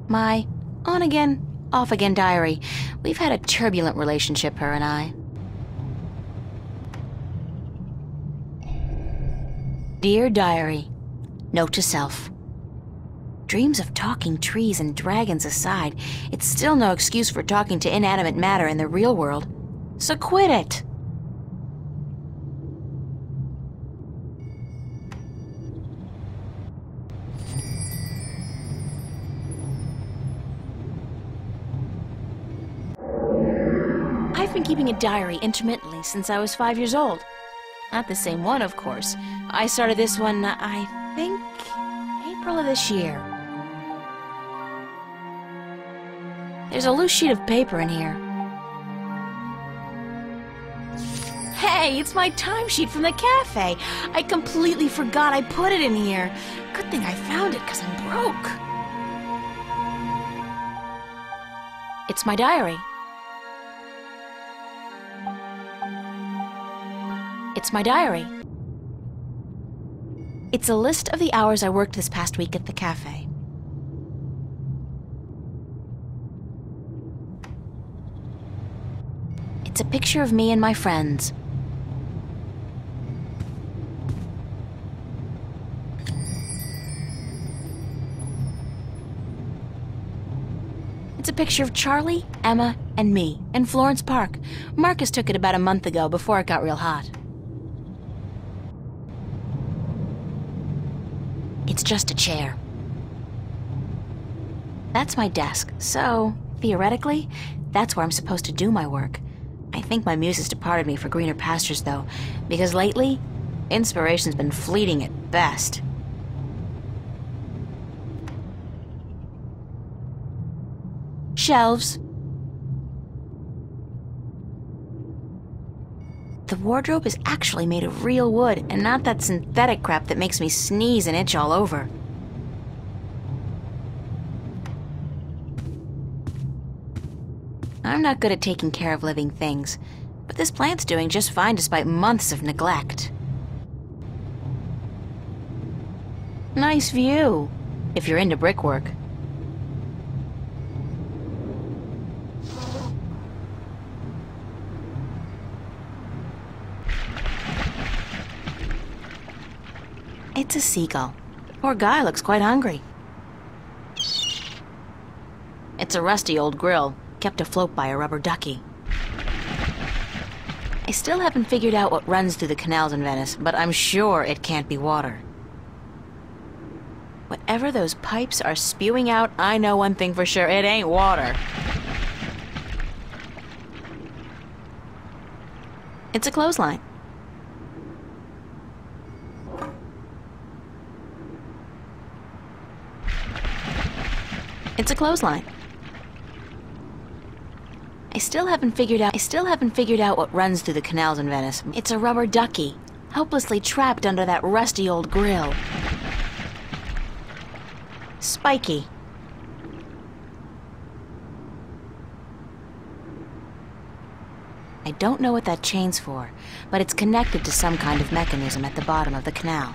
My on-again, off-again diary. We've had a turbulent relationship, her and I. Dear Diary, note to self. Dreams of talking trees and dragons aside, it's still no excuse for talking to inanimate matter in the real world. So quit it! I've been keeping a diary intermittently since I was 5 years old. Not the same one, of course. I started this one, I think, April of this year. There's a loose sheet of paper in here. Hey, it's my timesheet from the cafe. I completely forgot I put it in here. Good thing I found it, 'cause I'm broke. It's my diary. It's my diary. It's a list of the hours I worked this past week at the cafe. It's a picture of me and my friends. It's a picture of Charlie, Emma, and me in Florence Park. Marcus took it about a month ago before it got real hot. It's just a chair. That's my desk, so, theoretically, that's where I'm supposed to do my work. I think my muse has departed me for greener pastures, though, because lately, inspiration's been fleeting at best. Shelves. The wardrobe is actually made of real wood, and not that synthetic crap that makes me sneeze and itch all over. I'm not good at taking care of living things, but this plant's doing just fine despite months of neglect. Nice view, if you're into brickwork. It's a seagull. Poor guy looks quite hungry. It's a rusty old grill, kept afloat by a rubber ducky. I still haven't figured out what runs through the canals in Venice, but I'm sure it can't be water. Whatever those pipes are spewing out, I know one thing for sure, it ain't water. It's a clothesline. It's a clothesline. I still haven't figured out what runs through the canals in Venice. It's a rubber ducky, helplessly trapped under that rusty old grill. Spiky. I don't know what that chain's for, but it's connected to some kind of mechanism at the bottom of the canal.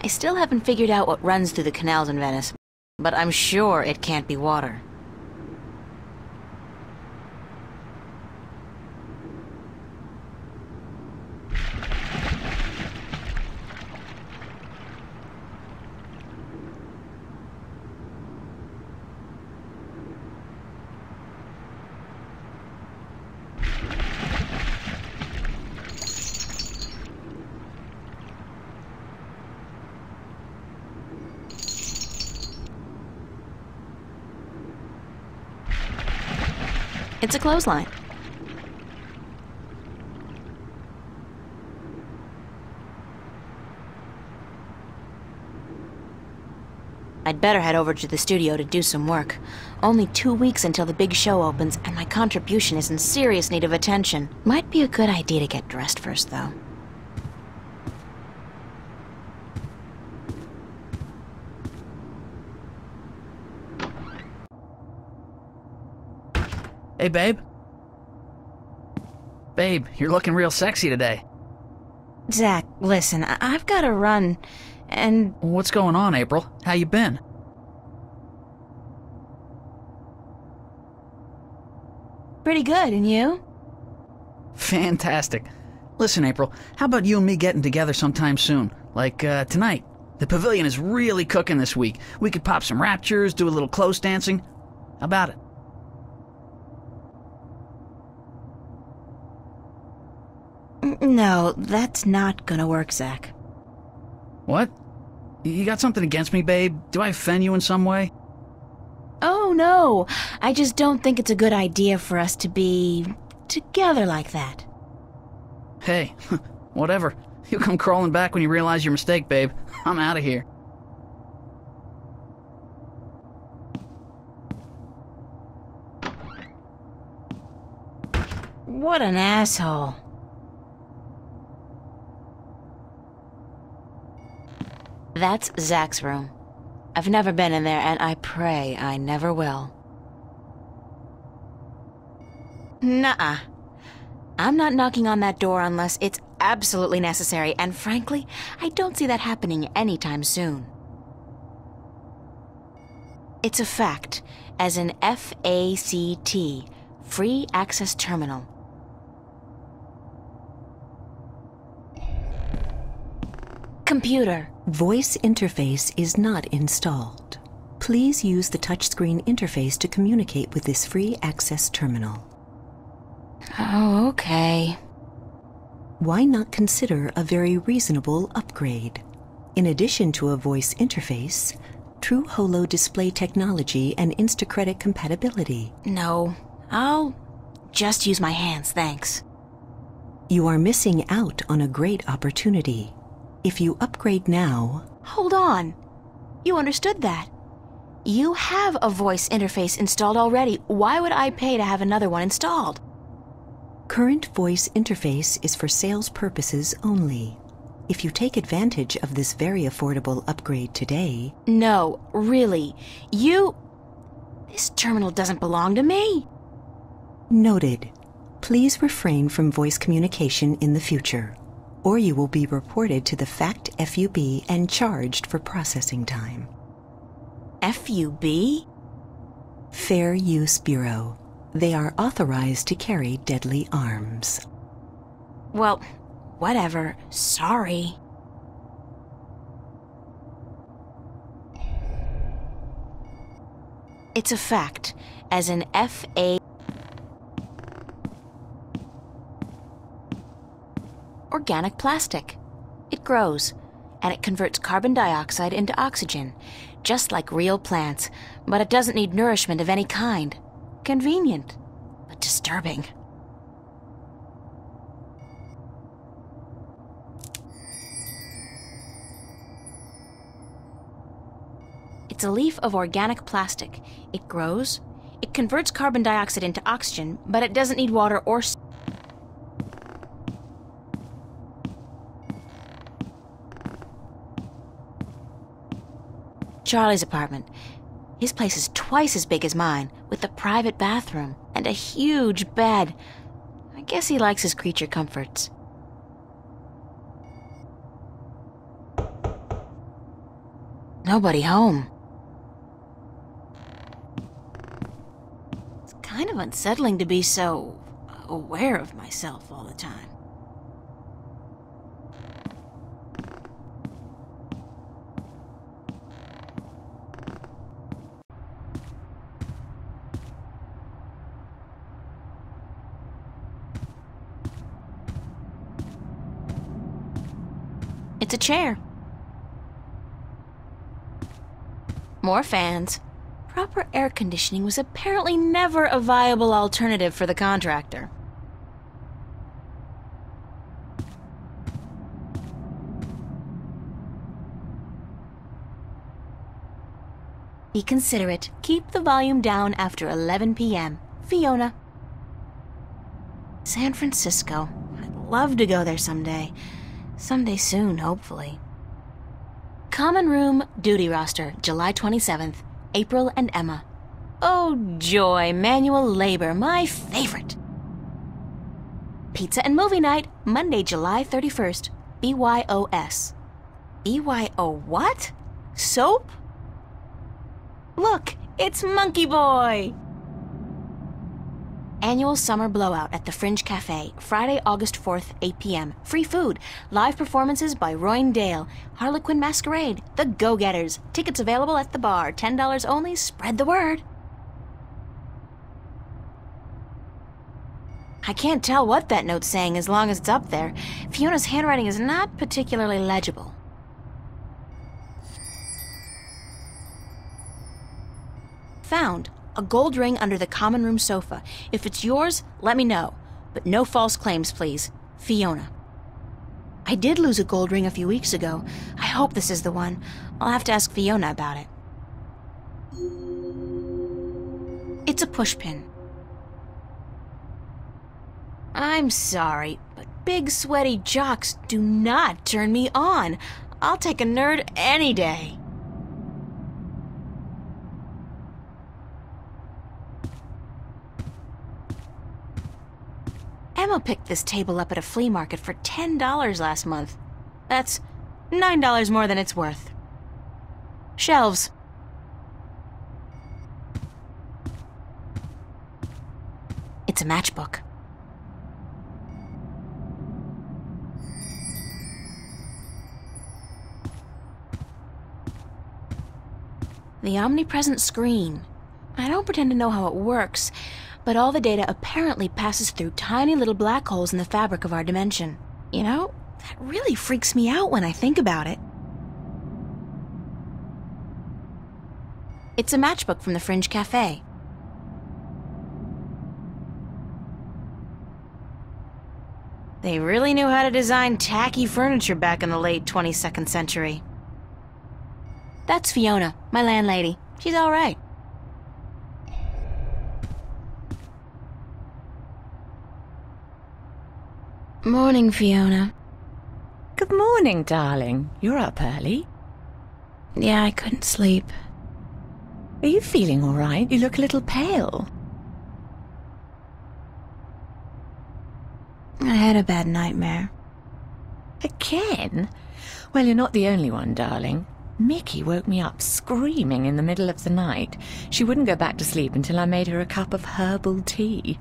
I still haven't figured out what runs through the canals in Venice, but I'm sure it can't be water. It's a clothesline. I'd better head over to the studio to do some work. Only 2 weeks until the big show opens, and my contribution is in serious need of attention. Might be a good idea to get dressed first, though. Hey, babe? Babe, you're looking real sexy today. Zach, listen, I've got to run, and... What's going on, April? How you been? Pretty good, and you? Fantastic. Listen, April, how about you and me getting together sometime soon? Like, tonight. The pavilion is really cooking this week. We could pop some raptures, do a little close dancing. How about it? No, that's not gonna work, Zach. What? You got something against me, babe? Do I offend you in some way? Oh, no. I just don't think it's a good idea for us to be together like that. Hey, whatever. You'll come crawling back when you realize your mistake, babe. I'm out of here. What an asshole. That's Zach's room. I've never been in there, and I pray I never will. Nuh-uh. I'm not knocking on that door unless it's absolutely necessary, and frankly, I don't see that happening anytime soon. It's a fact, as in FACT, Free Access Terminal. Computer. Voice interface is not installed. Please use the touchscreen interface to communicate with this free access terminal. Oh, okay. Why not consider a very reasonable upgrade? In addition to a voice interface, true holo display technology and Instacredit compatibility. No, I'll just use my hands, thanks. You are missing out on a great opportunity. If you upgrade now... Hold on. You understood that. You have a voice interface installed already. Why would I pay to have another one installed? Current voice interface is for sales purposes only. If you take advantage of this very affordable upgrade today... No, really. This terminal doesn't belong to me. Noted. Please refrain from voice communication in the future, or you will be reported to the FACT FUB and charged for processing time. FUB? Fair Use Bureau. They are authorized to carry deadly arms. Well, whatever. Sorry. It's a fact, as in FA... Organic plastic. It grows, and it converts carbon dioxide into oxygen, just like real plants, but it doesn't need nourishment of any kind. Convenient, but disturbing. It's a leaf of organic plastic. It grows, it converts carbon dioxide into oxygen, but it doesn't need water or... Charlie's apartment. His place is twice as big as mine, with a private bathroom and a huge bed. I guess he likes his creature comforts. Nobody home. It's kind of unsettling to be so aware of myself all the time. It's a chair. More fans. Proper air conditioning was apparently never a viable alternative for the contractor. Be considerate. Keep the volume down after 11 p.m. Fiona. San Francisco. I'd love to go there someday. Someday soon, hopefully. Common room duty roster, July 27th, April and Emma. Oh joy, manual labor, my favorite. Pizza and movie night, Monday, July 31st. BYOS. BYO what? Soap? Look, it's Monkey Boy! Annual summer blowout at the Fringe Cafe, Friday, August 4th, 8 p.m. Free food, live performances by Roy Dale, Harlequin Masquerade, The Go-Getters. Tickets available at the bar, $10 only. Spread the word. I can't tell what that note's saying as long as it's up there. Fiona's handwriting is not particularly legible. Found. A gold ring under the common room sofa. If it's yours, let me know. But no false claims, please. Fiona. I did lose a gold ring a few weeks ago. I hope this is the one. I'll have to ask Fiona about it. It's a pushpin. I'm sorry, but big sweaty jocks do not turn me on. I'll take a nerd any day. Emma picked this table up at a flea market for $10 last month. That's $9 more than it's worth. Shelves. It's a matchbook. The omnipresent screen. I don't pretend to know how it works, but all the data apparently passes through tiny little black holes in the fabric of our dimension. You know, that really freaks me out when I think about it. It's a matchbook from the Fringe Cafe. They really knew how to design tacky furniture back in the late 22nd century. That's Fiona, my landlady. She's all right. Morning, Fiona. Good morning, darling. You're up early. Yeah, I couldn't sleep. Are you feeling all right? You look a little pale. I had a bad nightmare. Again? Well, you're not the only one, darling. Mickey woke me up screaming in the middle of the night. She wouldn't go back to sleep until I made her a cup of herbal tea.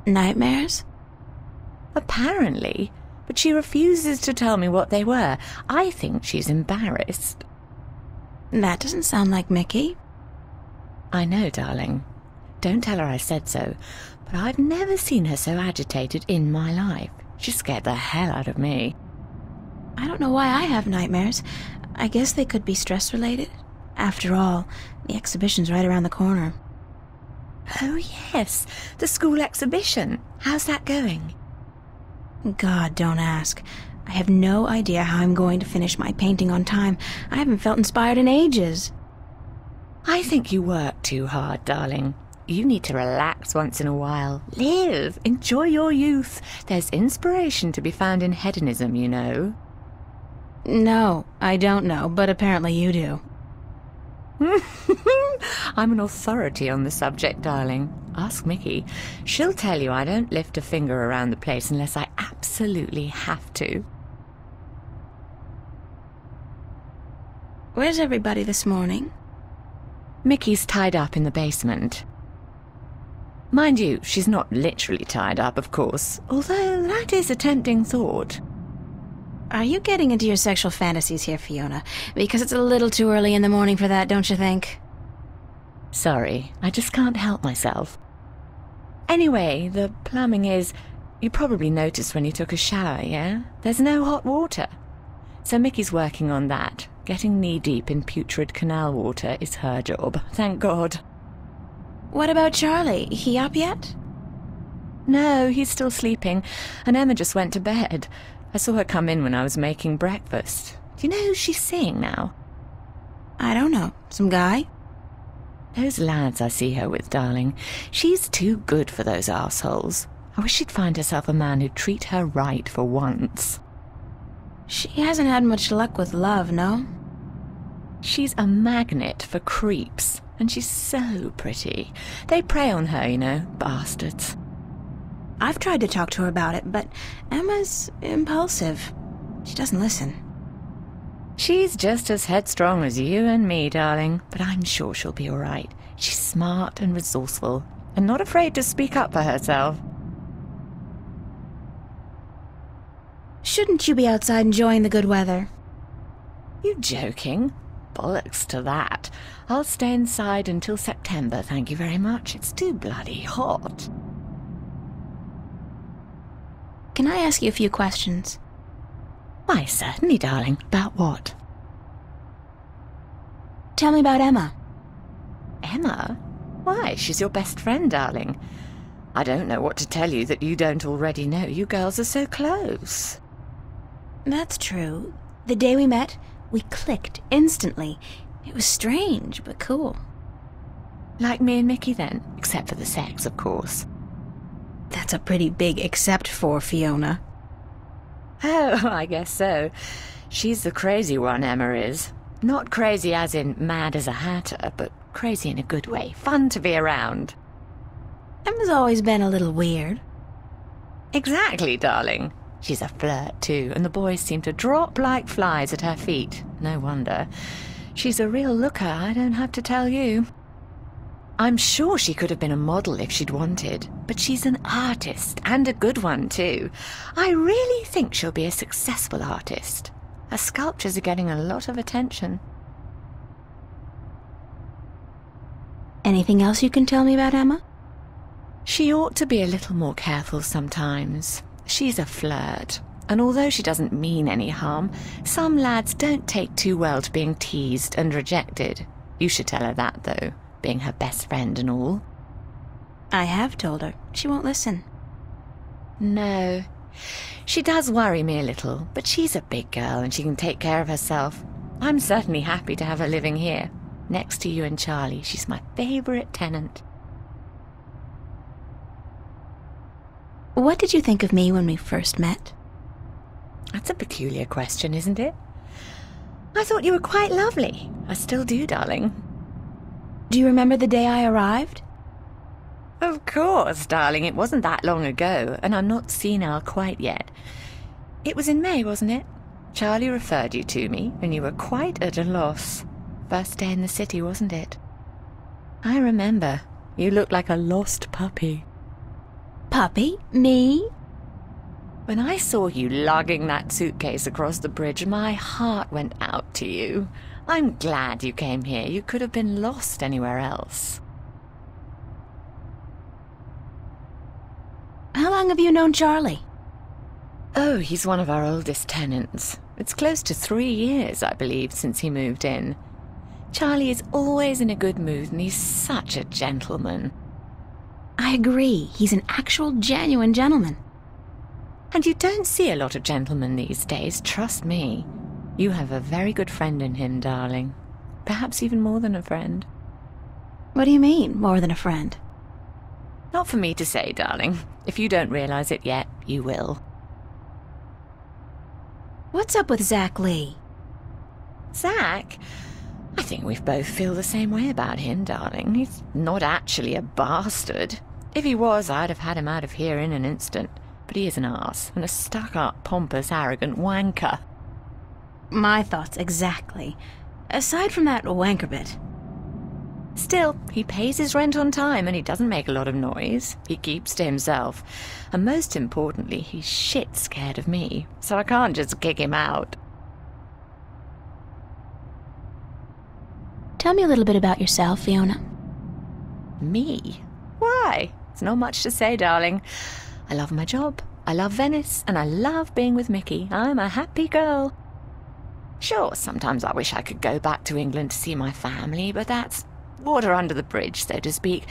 Nightmares? Apparently, but she refuses to tell me what they were. I think she's embarrassed. That doesn't sound like Mickey. I know, darling. Don't tell her I said so, but I've never seen her so agitated in my life. She scared the hell out of me. I don't know why I have nightmares. I guess they could be stress-related. After all, the exhibition's right around the corner. Oh, yes, the school exhibition. How's that going? God, don't ask. I have no idea how I'm going to finish my painting on time. I haven't felt inspired in ages. I think you work too hard, darling. You need to relax once in a while. Live. Enjoy your youth. There's inspiration to be found in hedonism, you know. No, I don't know, but apparently you do. I'm an authority on the subject, darling. Ask Mickey. She'll tell you I don't lift a finger around the place unless I absolutely have to. Where's everybody this morning? Mickey's tied up in the basement. Mind you, she's not literally tied up, of course, although that is a tempting thought. Are you getting into your sexual fantasies here, Fiona? Because it's a little too early in the morning for that, don't you think? Sorry, I just can't help myself. Anyway, the plumbing is... You probably noticed when you took a shower, yeah? There's no hot water. So Mickey's working on that. Getting knee-deep in putrid canal water is her job, thank God. What about Charlie? He up yet? No, he's still sleeping, and Emma just went to bed. I saw her come in when I was making breakfast. Do you know who she's seeing now? I don't know. Some guy? Those lads I see her with, darling. She's too good for those arseholes. I wish she'd find herself a man who'd treat her right for once. She hasn't had much luck with love, no? She's a magnet for creeps, And she's so pretty. They prey on her, you know, bastards. I've tried to talk to her about it, but Emma's impulsive. She doesn't listen. She's just as headstrong as you and me, darling, but I'm sure she'll be all right. She's smart and resourceful, and not afraid to speak up for herself. Shouldn't you be outside enjoying the good weather? You joking? Bollocks to that. I'll stay inside until September, thank you very much. It's too bloody hot. Can I ask you a few questions? Why, certainly, darling. About what? Tell me about Emma. Emma? Why, she's your best friend, darling. I don't know what to tell you that you don't already know. You girls are so close. That's true. The day we met, we clicked instantly. It was strange, but cool. Like me and Mickey, then? Except for the sex, of course. That's a pretty big except for, Fiona. Oh, I guess so. She's the crazy one, Emma is. Not crazy as in mad as a hatter, but crazy in a good way. Fun to be around. Emma's always been a little weird. Exactly, darling. She's a flirt, too, and the boys seem to drop like flies at her feet. No wonder. She's a real looker, I don't have to tell you. I'm sure she could have been a model if she'd wanted, but she's an artist, and a good one, too. I really think she'll be a successful artist. Her sculptures are getting a lot of attention. Anything else you can tell me about Emma? She ought to be a little more careful sometimes. She's a flirt, and although she doesn't mean any harm, some lads don't take too well to being teased and rejected. You should tell her that, though, being her best friend and all. I have told her. She won't listen. No. She does worry me a little, but she's a big girl and she can take care of herself. I'm certainly happy to have her living here. Next to you and Charlie, she's my favourite tenant. What did you think of me when we first met? That's a peculiar question, isn't it? I thought you were quite lovely. I still do, darling. Do you remember the day I arrived? Of course, darling. It wasn't that long ago, and I'm not senile quite yet. It was in May, wasn't it? Charlie referred you to me, and you were quite at a loss. First day in the city, wasn't it? I remember. You looked like a lost puppy. Puppy? Me? When I saw you lugging that suitcase across the bridge, my heart went out to you. I'm glad you came here. You could have been lost anywhere else. How long have you known Charlie? Oh, he's one of our oldest tenants. It's close to 3 years, I believe, since he moved in. Charlie is always in a good mood, and he's such a gentleman. I agree. He's an actual, genuine gentleman. And you don't see a lot of gentlemen these days, trust me. You have a very good friend in him, darling. Perhaps even more than a friend. What do you mean, more than a friend? Not for me to say, darling. If you don't realize it yet, you will. What's up with Zach Lee? Zach? I think we both feel the same way about him, darling. He's not actually a bastard. If he was, I'd have had him out of here in an instant. But he is an arse, and a stuck-up, pompous, arrogant wanker. My thoughts exactly. Aside from that wanker bit. Still, he pays his rent on time and he doesn't make a lot of noise. He keeps to himself. And most importantly, he's shit scared of me, so I can't just kick him out. Tell me a little bit about yourself, Fiona. Me? Why? It's not much to say, darling. I love my job, I love Venice, and I love being with Mickey. I'm a happy girl. Sure, sometimes I wish I could go back to England to see my family, but that's water under the bridge, so to speak.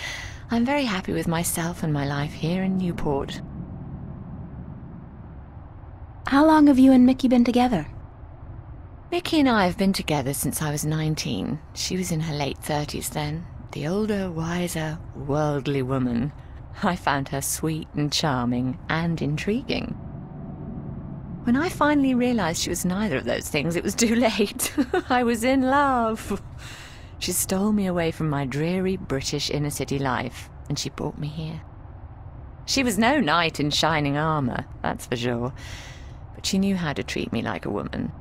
I'm very happy with myself and my life here in Newport. How long have you and Mickey been together? Mickey and I have been together since I was 19. She was in her late 30s then. The older, wiser, worldly woman. I found her sweet and charming and intriguing. When I finally realized she was neither of those things, it was too late. I was in love. She stole me away from my dreary British inner-city life, and she brought me here. She was no knight in shining armour, that's for sure, but she knew how to treat me like a woman.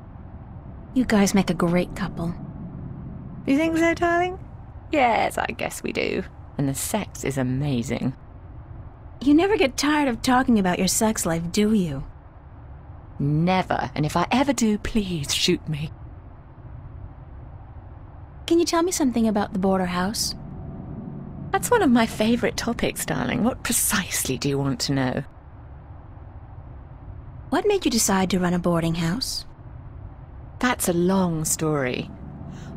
You guys make a great couple. You think so, darling? Yes, I guess we do. And the sex is amazing. You never get tired of talking about your sex life, do you? Never, and if I ever do, please shoot me. Can you tell me something about the border house? That's one of my favourite topics, darling. What precisely do you want to know? What made you decide to run a boarding house? That's a long story.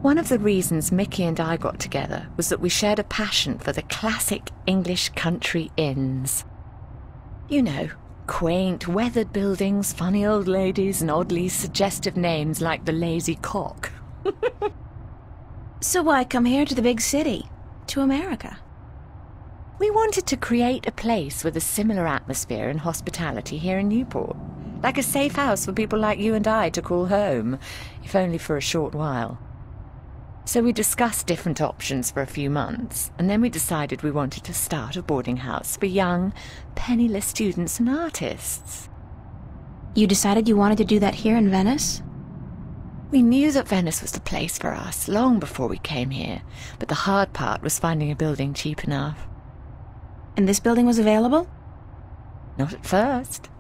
One of the reasons Mickey and I got together was that we shared a passion for the classic English country inns. You know, quaint, weathered buildings, funny old ladies, and oddly suggestive names like the Lazy Cock. So why come here to the big city? To America? We wanted to create a place with a similar atmosphere and hospitality here in Newport. Like a safe house for people like you and I to call home, if only for a short while. So we discussed different options for a few months, and then we decided we wanted to start a boarding house for young, penniless students and artists. You decided you wanted to do that here in Venice? We knew that Venice was the place for us long before we came here, but the hard part was finding a building cheap enough. And this building was available? Not at first.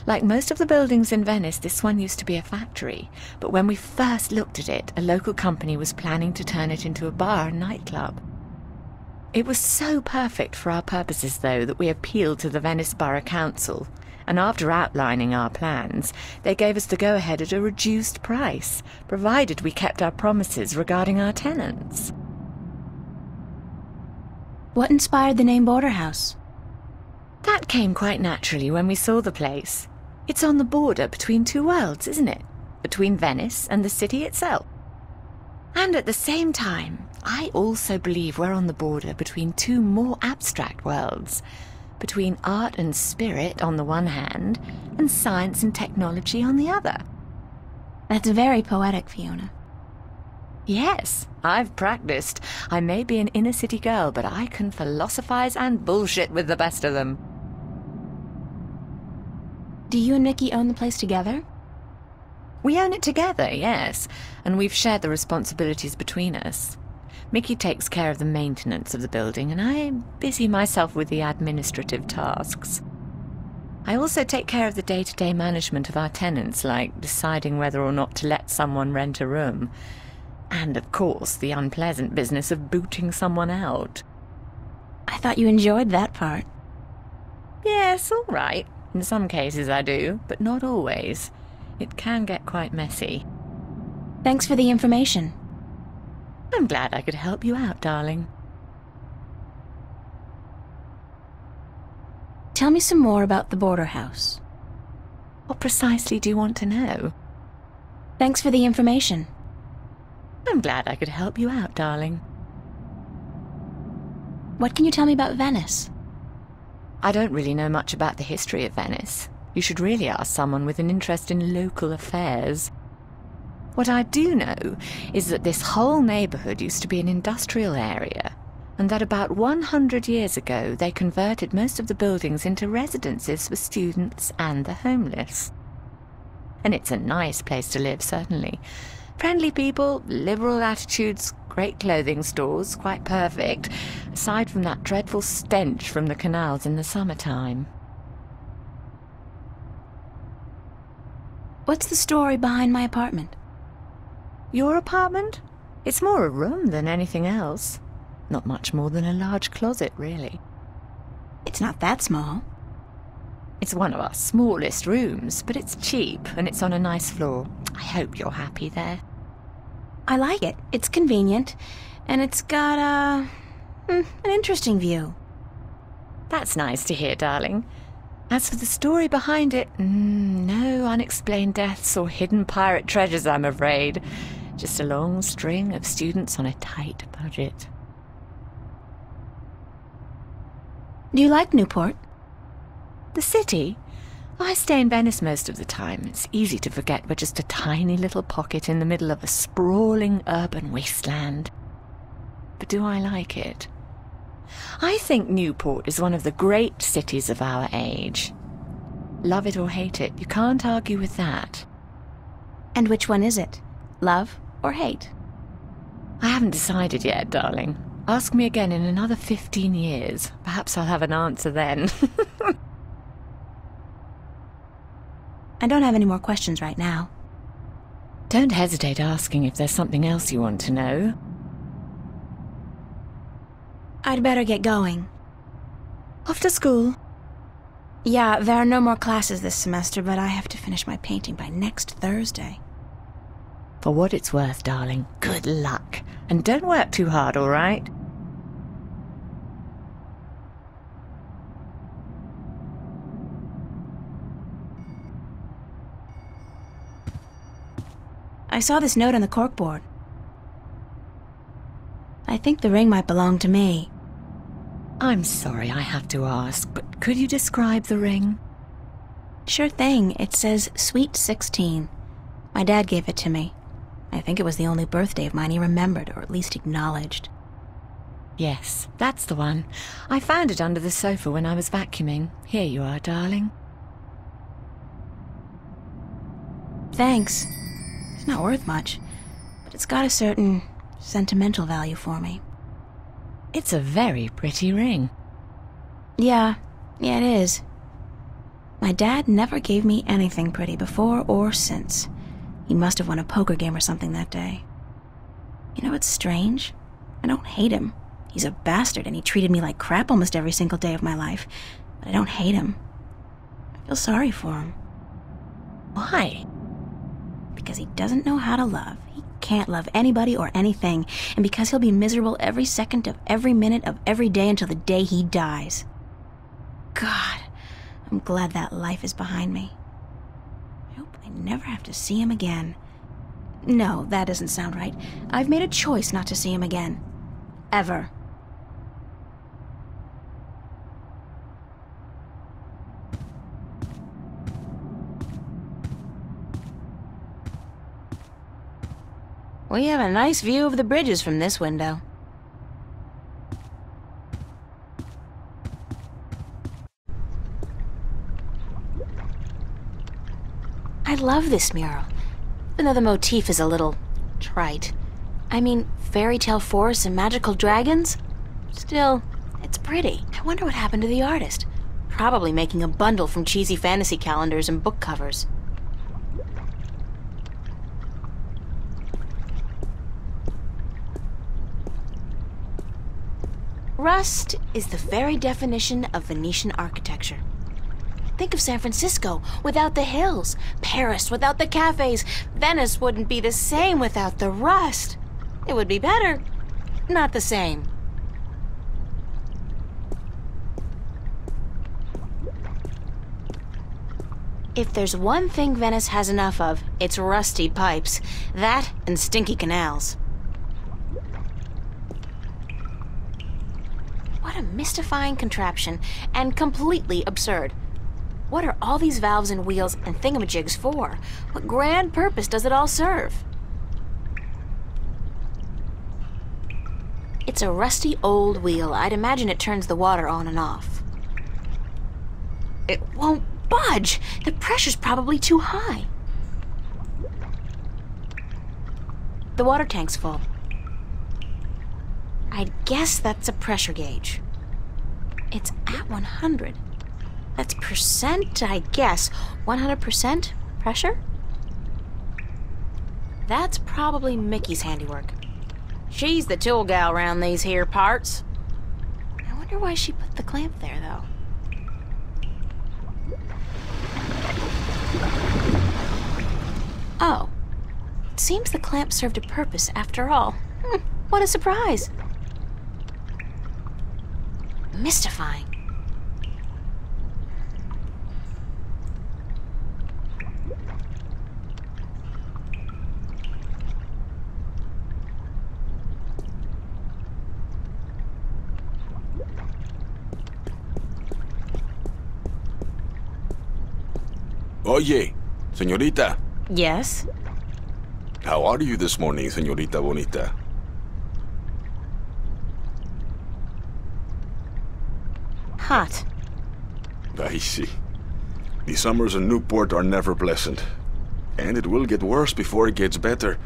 Like most of the buildings in Venice, this one used to be a factory, but when we first looked at it, a local company was planning to turn it into a bar and nightclub. It was so perfect for our purposes, though, that we appealed to the Venice Borough Council, and after outlining our plans, they gave us the go-ahead at a reduced price, provided we kept our promises regarding our tenants. What inspired the name Border House? That came quite naturally when we saw the place. It's on the border between two worlds, isn't it? Between Venice and the city itself. And at the same time, I also believe we're on the border between two more abstract worlds. Between art and spirit on the one hand, and science and technology on the other. That's very poetic, Fiona. Yes, I've practiced. I may be an inner-city girl, but I can philosophize and bullshit with the best of them. Do you and Mickey own the place together? We own it together, yes, and we've shared the responsibilities between us. Mickey takes care of the maintenance of the building, and I busy myself with the administrative tasks. I also take care of the day-to-day management of our tenants, like deciding whether or not to let someone rent a room. And, of course, the unpleasant business of booting someone out. I thought you enjoyed that part. Yes, all right. In some cases I do, but not always. It can get quite messy. Thanks for the information. I'm glad I could help you out, darling. Tell me some more about the Border House. What precisely do you want to know? Thanks for the information. I'm glad I could help you out, darling. What can you tell me about Venice? I don't really know much about the history of Venice. You should really ask someone with an interest in local affairs. What I do know is that this whole neighbourhood used to be an industrial area, and that about 100 years ago they converted most of the buildings into residences for students and the homeless. And it's a nice place to live, certainly. Friendly people, liberal attitudes, great clothing stores, quite perfect, aside from that dreadful stench from the canals in the summertime. What's the story behind my apartment? Your apartment? It's more a room than anything else. Not much more than a large closet, really. It's not that small. It's one of our smallest rooms, but it's cheap, and it's on a nice floor. I hope you're happy there. I like it. It's convenient, and it's got an interesting view. That's nice to hear, darling. As for the story behind it, no unexplained deaths or hidden pirate treasures, I'm afraid. Just a long string of students on a tight budget. Do you like Newport? The city? I stay in Venice most of the time. It's easy to forget we're just a tiny little pocket in the middle of a sprawling urban wasteland. but do I like it? I think Newport is one of the great cities of our age. Love it or hate it, you can't argue with that. And which one is it? Love or hate? I haven't decided yet, darling. Ask me again in another 15 years. Perhaps I'll have an answer then. I don't have any more questions right now. Don't hesitate asking if there's something else you want to know. I'd better get going. Off to school? Yeah, there are no more classes this semester, but I have to finish my painting by next Thursday. For what it's worth, darling, good luck. And don't work too hard, all right? I saw this note on the corkboard. I think the ring might belong to me. I'm sorry I have to ask, but could you describe the ring? Sure thing. It says Sweet 16. My dad gave it to me. I think it was the only birthday of mine he remembered, or at least acknowledged. Yes, that's the one. I found it under the sofa when I was vacuuming. Here you are, darling. Thanks. It's not worth much, but it's got a certain sentimental value for me. It's a very pretty ring. Yeah, it is. My dad never gave me anything pretty before or since. He must have won a poker game or something that day. You know, it's strange. I don't hate him. He's a bastard and he treated me like crap almost every single day of my life. But I don't hate him. I feel sorry for him. Why? Because he doesn't know how to love. He can't love anybody or anything. And because he'll be miserable every second of every minute of every day until the day he dies. God, I'm glad that life is behind me. I hope I never have to see him again. No, that doesn't sound right. I've made a choice not to see him again. Ever. We have a nice view of the bridges from this window. I love this mural, even though the motif is a little trite. I mean, fairy tale forests and magical dragons? Still, it's pretty. I wonder what happened to the artist. Probably making a bundle from cheesy fantasy calendars and book covers. Rust is the very definition of Venetian architecture. Think of San Francisco without the hills, Paris without the cafes. Venice wouldn't be the same without the rust. It would be better, not the same. If there's one thing Venice has enough of, it's rusty pipes. That and stinky canals. What a mystifying contraption, and completely absurd. What are all these valves and wheels and thingamajigs for? What grand purpose does it all serve? It's a rusty old wheel. I'd imagine it turns the water on and off. It won't budge! The pressure's probably too high. The water tank's full. I'd guess that's a pressure gauge. It's at 100. That's percent, I guess. 100% pressure? That's probably Mickey's handiwork. She's the tool gal around these here parts. I wonder why she put the clamp there, though. Oh. It seems the clamp served a purpose after all. What a surprise. Mystifying. Oye, señorita. Yes? How are you this morning, señorita bonita? hot. I see. The summers in Newport are never pleasant. And it will get worse before it gets better.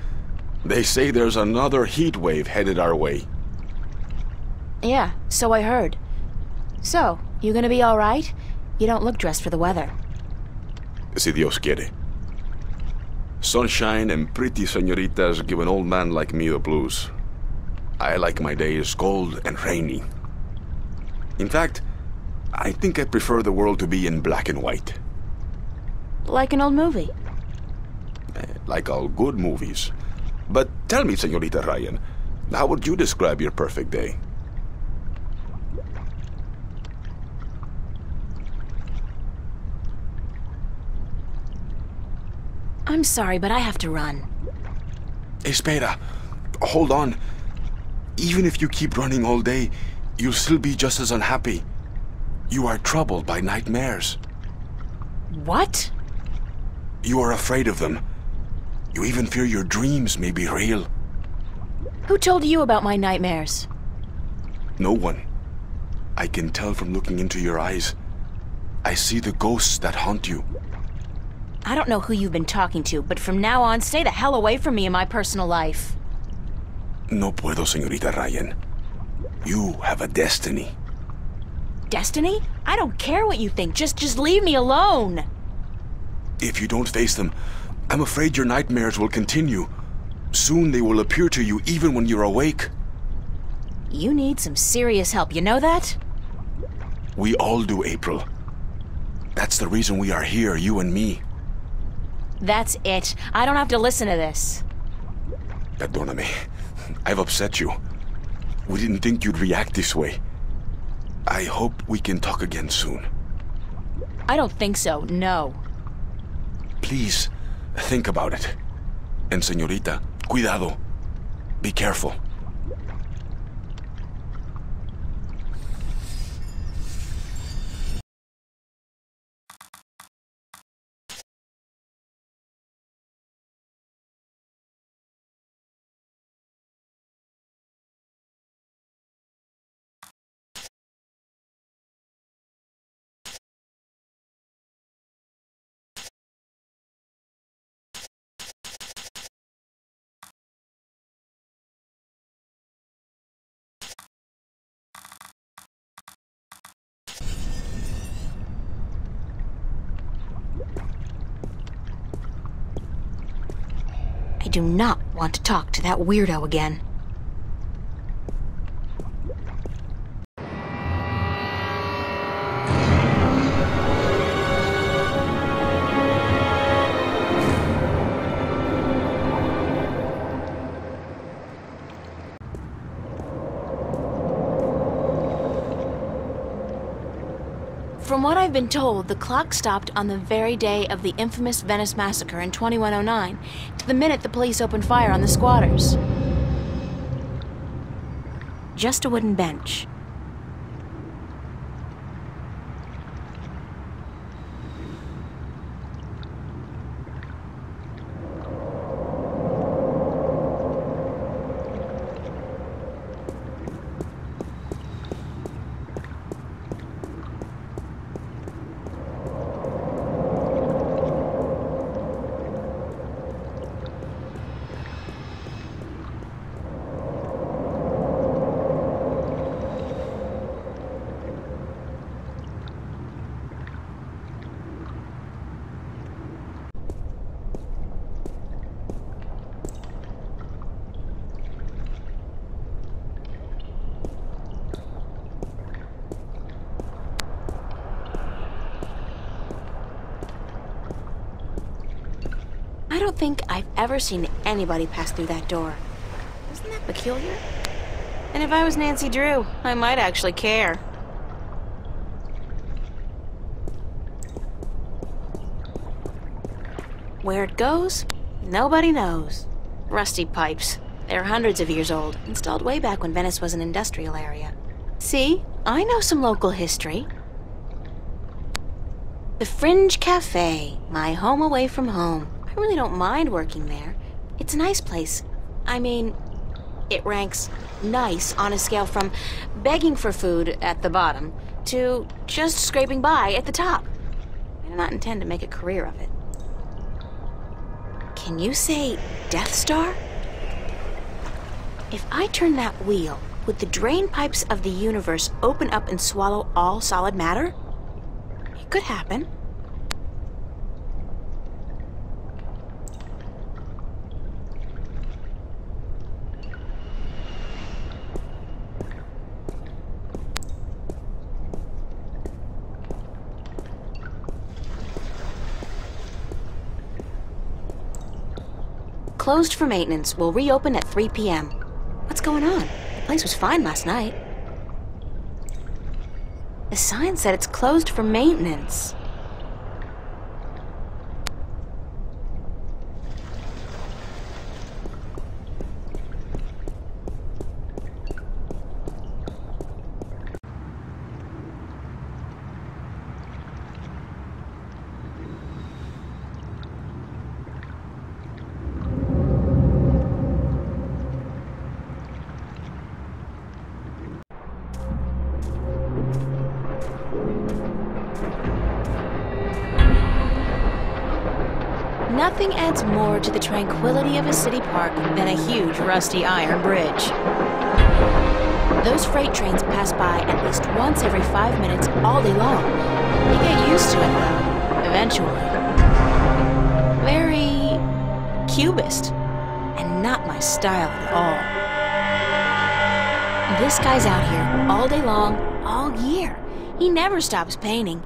They say there's another heat wave headed our way. Yeah, so I heard. So, you gonna be alright? You don't look dressed for the weather. Si Dios quiere. Sunshine and pretty señoritas give an old man like me the blues. I like my days cold and rainy. In fact, I think I prefer the world to be in black and white. Like an old movie. Like all good movies. But tell me, Señorita Ryan, how would you describe your perfect day? I'm sorry, but I have to run. Espera, hold on. Even if you keep running all day, you'll still be just as unhappy. You are troubled by nightmares. What? You are afraid of them. You even fear your dreams may be real. Who told you about my nightmares? No one. I can tell from looking into your eyes. I see the ghosts that haunt you. I don't know who you've been talking to, but from now on, stay the hell away from me in my personal life. No puedo, Señorita Ryan. You have a destiny. Destiny? I don't care what you think. Just leave me alone. If you don't face them, I'm afraid your nightmares will continue. Soon they will appear to you even when you're awake. You need some serious help, you know that? We all do, April. That's the reason we are here, you and me. That's it. I don't have to listen to this. Perdóname. I've upset you. We didn't think you'd react this way. I hope we can talk again soon. I don't think so, no. Please, think about it. And señorita, cuidado. Be careful. I do not want to talk to that weirdo again. From what I've been told, the clock stopped on the very day of the infamous Venice massacre in 2109, to the minute the police opened fire on the squatters. Just a wooden bench. I don't think I've ever seen anybody pass through that door. Isn't that peculiar? And if I was Nancy Drew, I might actually care. Where it goes, nobody knows. Rusty pipes. They're hundreds of years old, installed way back when Venice was an industrial area. See, I know some local history. The Fringe Cafe, my home away from home. I really don't mind working there. It's a nice place. I mean, it ranks nice on a scale from begging for food at the bottom to just scraping by at the top. I do not intend to make a career of it. Can you say Death Star? If I turn that wheel, would the drain pipes of the universe open up and swallow all solid matter? It could happen. Closed for maintenance. Will reopen at 3 p.m. What's going on? The place was fine last night. The sign said it's closed for maintenance. Nothing adds more to the tranquility of a city park than a huge rusty iron bridge. Those freight trains pass by at least once every 5 minutes all day long. You get used to it, though, eventually. Very cubist, and not my style at all. This guy's out here all day long, all year. He never stops painting.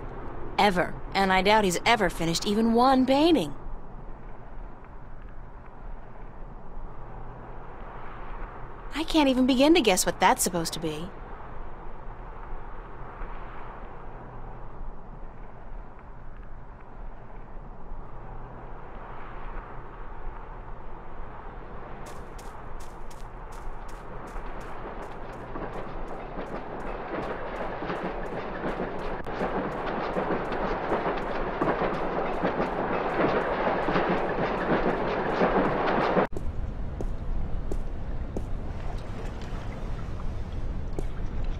Ever. And I doubt he's ever finished even one painting. I can't even begin to guess what that's supposed to be.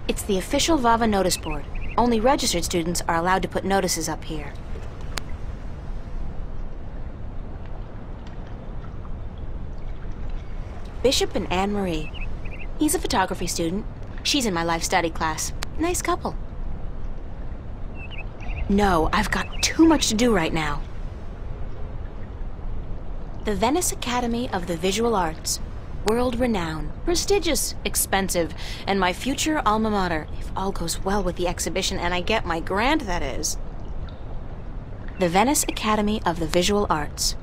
It's the official VAVA notice board. Only registered students are allowed to put notices up here. Bishop and Anne-Marie. He's a photography student. She's in my life study class. Nice couple. No, I've got too much to do right now. The Venice Academy of the Visual Arts. World-renowned, prestigious, expensive, and my future alma mater, if all goes well with the exhibition and I get my grant, that is. The Venice Academy of the Visual Arts.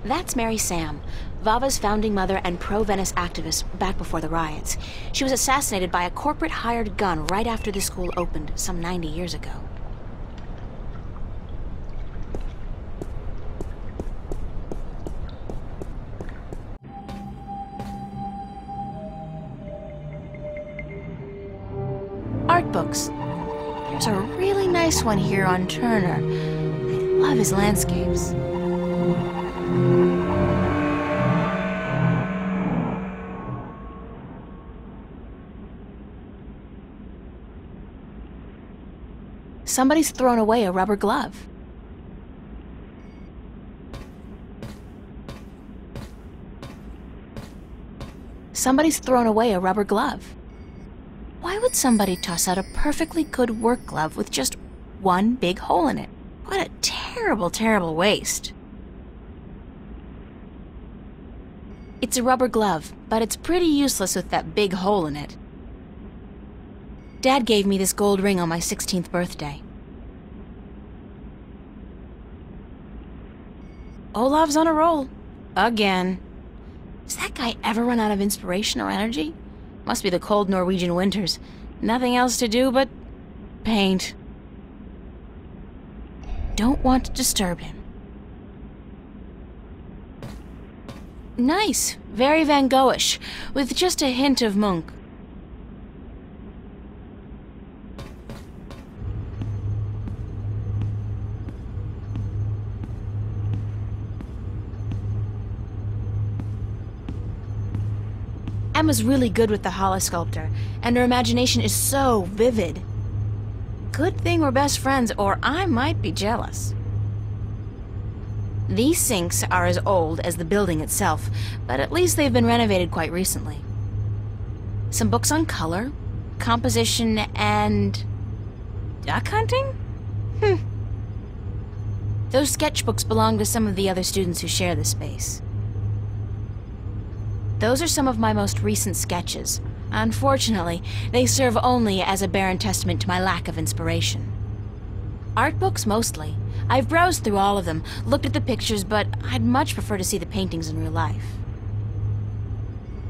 That's Mary Sam, VAVA's founding mother and pro-Venice activist back before the riots. She was assassinated by a corporate hired gun right after the school opened some 90 years ago. Art books. There's a really nice one here on Turner. I love his landscapes. Somebody's thrown away a rubber glove. Somebody's thrown away a rubber glove. Why would somebody toss out a perfectly good work glove with just one big hole in it? What a terrible, terrible waste. It's a rubber glove, but it's pretty useless with that big hole in it. Dad gave me this gold ring on my 16th birthday. Olav's on a roll. Again. Does that guy ever run out of inspiration or energy? Must be the cold Norwegian winters. Nothing else to do but paint. Don't want to disturb him. Nice. Very Van Goghish, with just a hint of Munch. Emma's really good with the holosculptor, and her imagination is so vivid. Good thing we're best friends, or I might be jealous. These sinks are as old as the building itself, but at least they've been renovated quite recently. Some books on color, composition, and... duck hunting? Those sketchbooks belong to some of the other students who share the space. Those are some of my most recent sketches. Unfortunately, they serve only as a barren testament to my lack of inspiration. Art books mostly. I've browsed through all of them, looked at the pictures, but I'd much prefer to see the paintings in real life.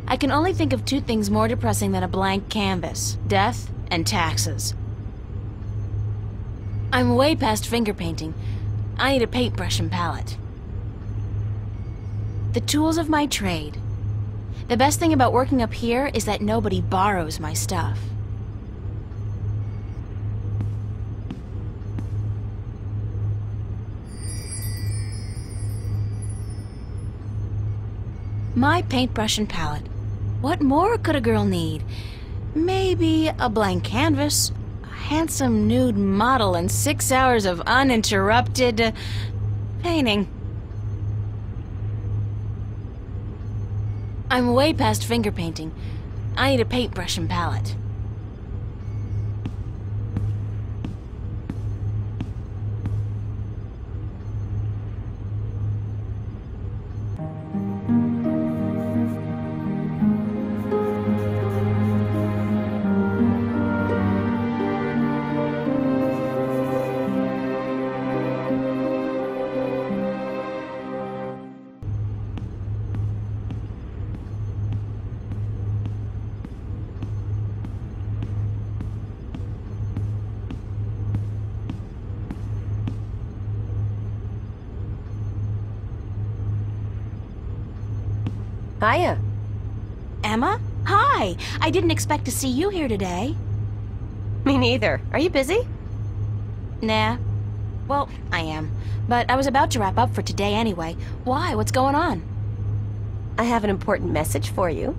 I can only think of two things more depressing than a blank canvas: death and taxes. I'm way past finger painting. I need a paintbrush and palette. The tools of my trade. The best thing about working up here is that nobody borrows my stuff. My paintbrush and palette. What more could a girl need? Maybe a blank canvas, a handsome nude model, and 6 hours of uninterrupted painting. I'm way past finger painting. I need a paintbrush and palette. Hiya. Emma? Hi! I didn't expect to see you here today. Me neither. Are you busy? Nah. Well, I am. But I was about to wrap up for today anyway. Why? What's going on? I have an important message for you.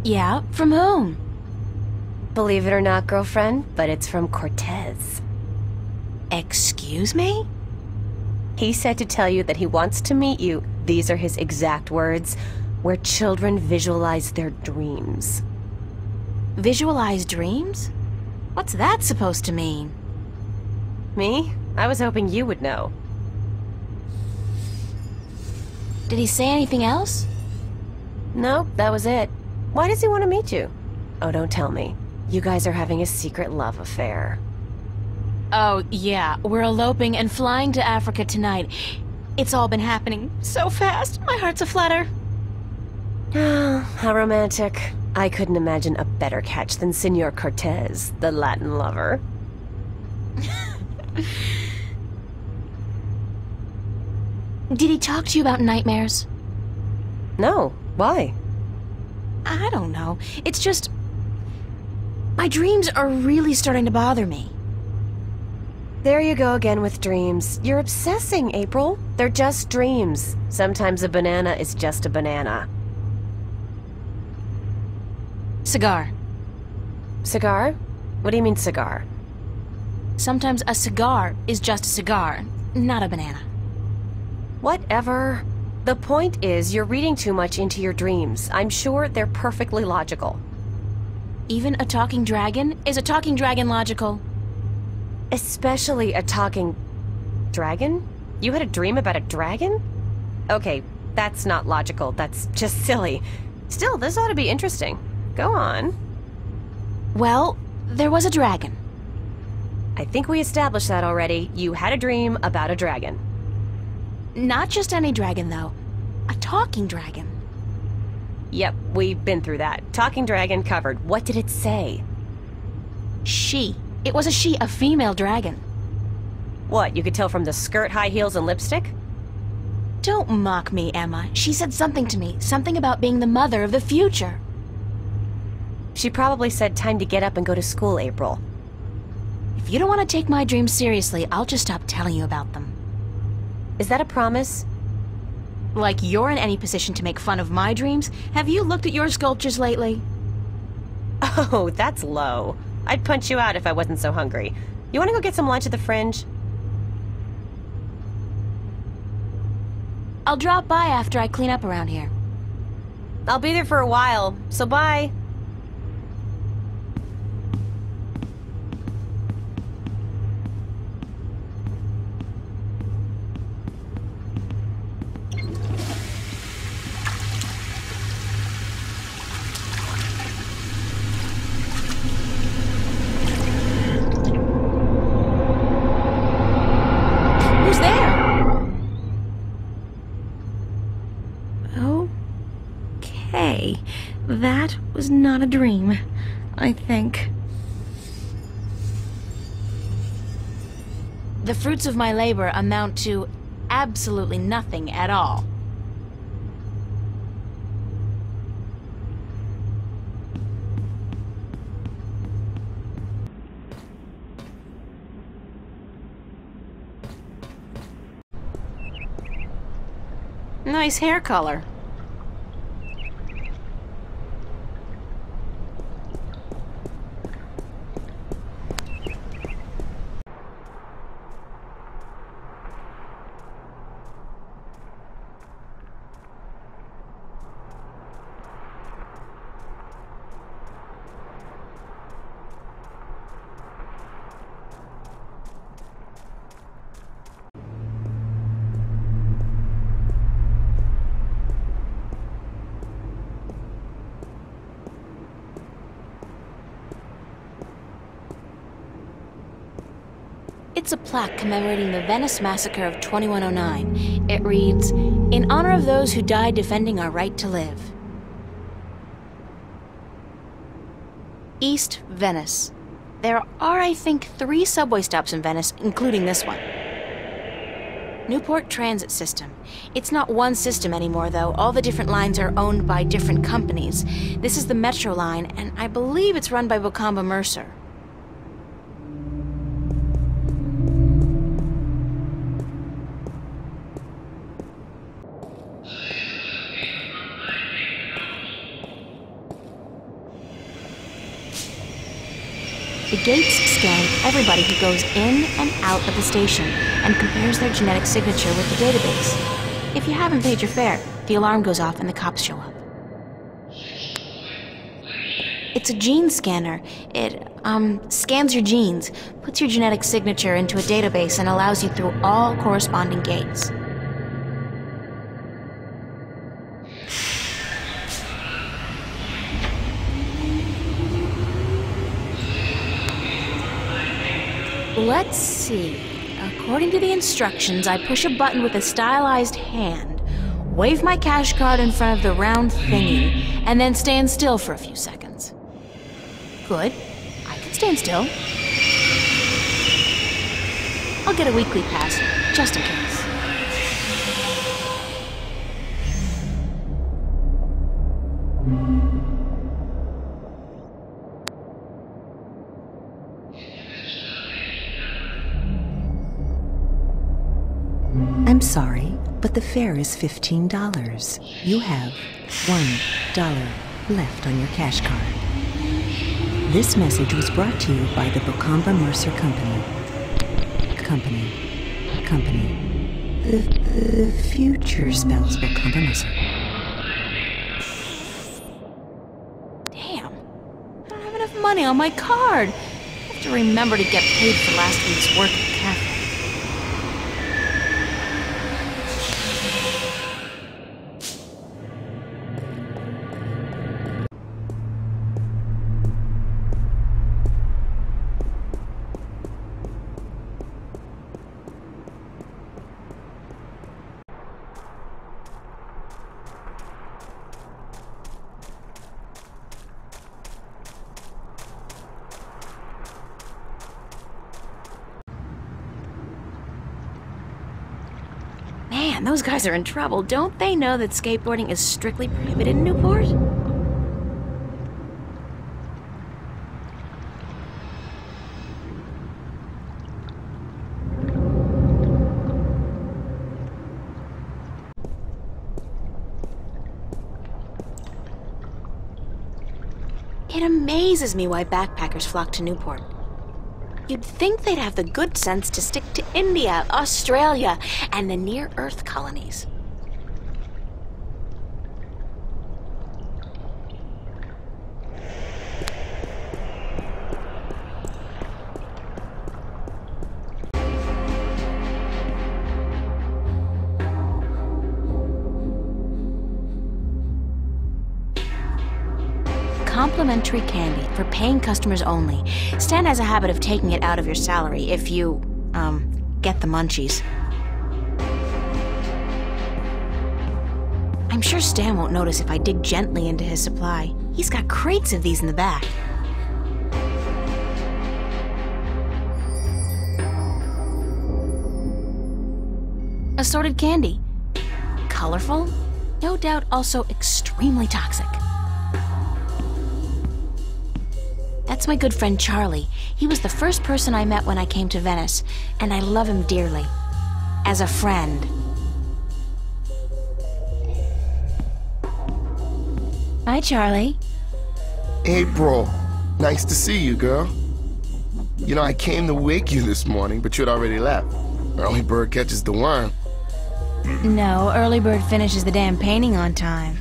Yeah? From whom? Believe it or not, girlfriend, but it's from Cortez. Excuse me? He said to tell you that he wants to meet you. These are his exact words. Where children visualize their dreams. Visualize dreams? What's that supposed to mean? Me? I was hoping you would know. Did he say anything else? Nope, that was it. Why does he want to meet you? Oh, don't tell me. You guys are having a secret love affair. Oh, yeah. We're eloping and flying to Africa tonight. It's all been happening so fast. My heart's aflutter. How romantic. I couldn't imagine a better catch than Senor Cortez, the Latin lover. Did he talk to you about nightmares? No. Why? I don't know. It's just... my dreams are really starting to bother me. There you go again with dreams. You're obsessing, April. They're just dreams. Sometimes a banana is just a banana. Cigar. Cigar? What do you mean cigar? Sometimes a cigar is just a cigar, not a banana. Whatever. The point is, you're reading too much into your dreams. I'm sure they're perfectly logical. Even a talking dragon? Is a talking dragon logical? Especially a talking... dragon? You had a dream about a dragon? Okay, that's not logical. That's just silly. Still, this ought to be interesting. Go on. Well, there was a dragon. I think we established that already. You had a dream about a dragon. Not just any dragon, though. A talking dragon. Yep, we've been through that. Talking dragon covered. What did it say? She. It was a she, a female dragon. What, you could tell from the skirt, high heels, and lipstick? Don't mock me, Emma. She said something to me. Something about being the mother of the future. She probably said time to get up and go to school, April. If you don't want to take my dreams seriously, I'll just stop telling you about them. Is that a promise? Like you're in any position to make fun of my dreams? Have you looked at your sculptures lately? Oh, that's low. I'd punch you out if I wasn't so hungry. You want to go get some lunch at the Fringe? I'll drop by after I clean up around here. I'll be there for a while, so bye. Who's there? Okay, that was not a dream, I think. The fruits of my labor amount to absolutely nothing at all. Nice hair color. It's a plaque commemorating the Venice massacre of 2109. It reads, "In honor of those who died defending our right to live." East Venice. There are, I think, 3 subway stops in Venice, including this one. Newport Transit System. It's not one system anymore, though. All the different lines are owned by different companies. This is the Metro line, and I believe it's run by Bocamba Mercer. The gates scan everybody who goes in and out of the station and compares their genetic signature with the database. If you haven't paid your fare, the alarm goes off and the cops show up. It's a gene scanner. It, scans your genes, puts your genetic signature into a database, and allows you through all corresponding gates. Let's see. According to the instructions, I push a button with a stylized hand, wave my cash card in front of the round thingy, and then stand still for a few seconds. Good. I can stand still. I'll get a weekly pass, just in case. I'm sorry, but the fare is $15. You have $1 left on your cash card. This message was brought to you by the Bocamba Mercer Company. The future spells Bocamba Mercer. Damn. I don't have enough money on my card. I have to remember to get paid for last week's work at the cafe. Man, those guys are in trouble. Don't they know that skateboarding is strictly prohibited in Newport? It amazes me why backpackers flock to Newport. You'd think they'd have the good sense to stick to India, Australia, and the near-Earth colonies. Complimentary candy for paying customers only. Stan has a habit of taking it out of your salary if you, get the munchies. I'm sure Stan won't notice if I dig gently into his supply. He's got crates of these in the back. Assorted candy. Colorful, no doubt also extremely toxic. That's my good friend Charlie. He was the first person I met when I came to Venice, and I love him dearly. As a friend. Hi, Charlie. April, nice to see you, girl. You know, I came to wake you this morning, but you'd already left. Early bird catches the worm. No, early bird finishes the damn painting on time.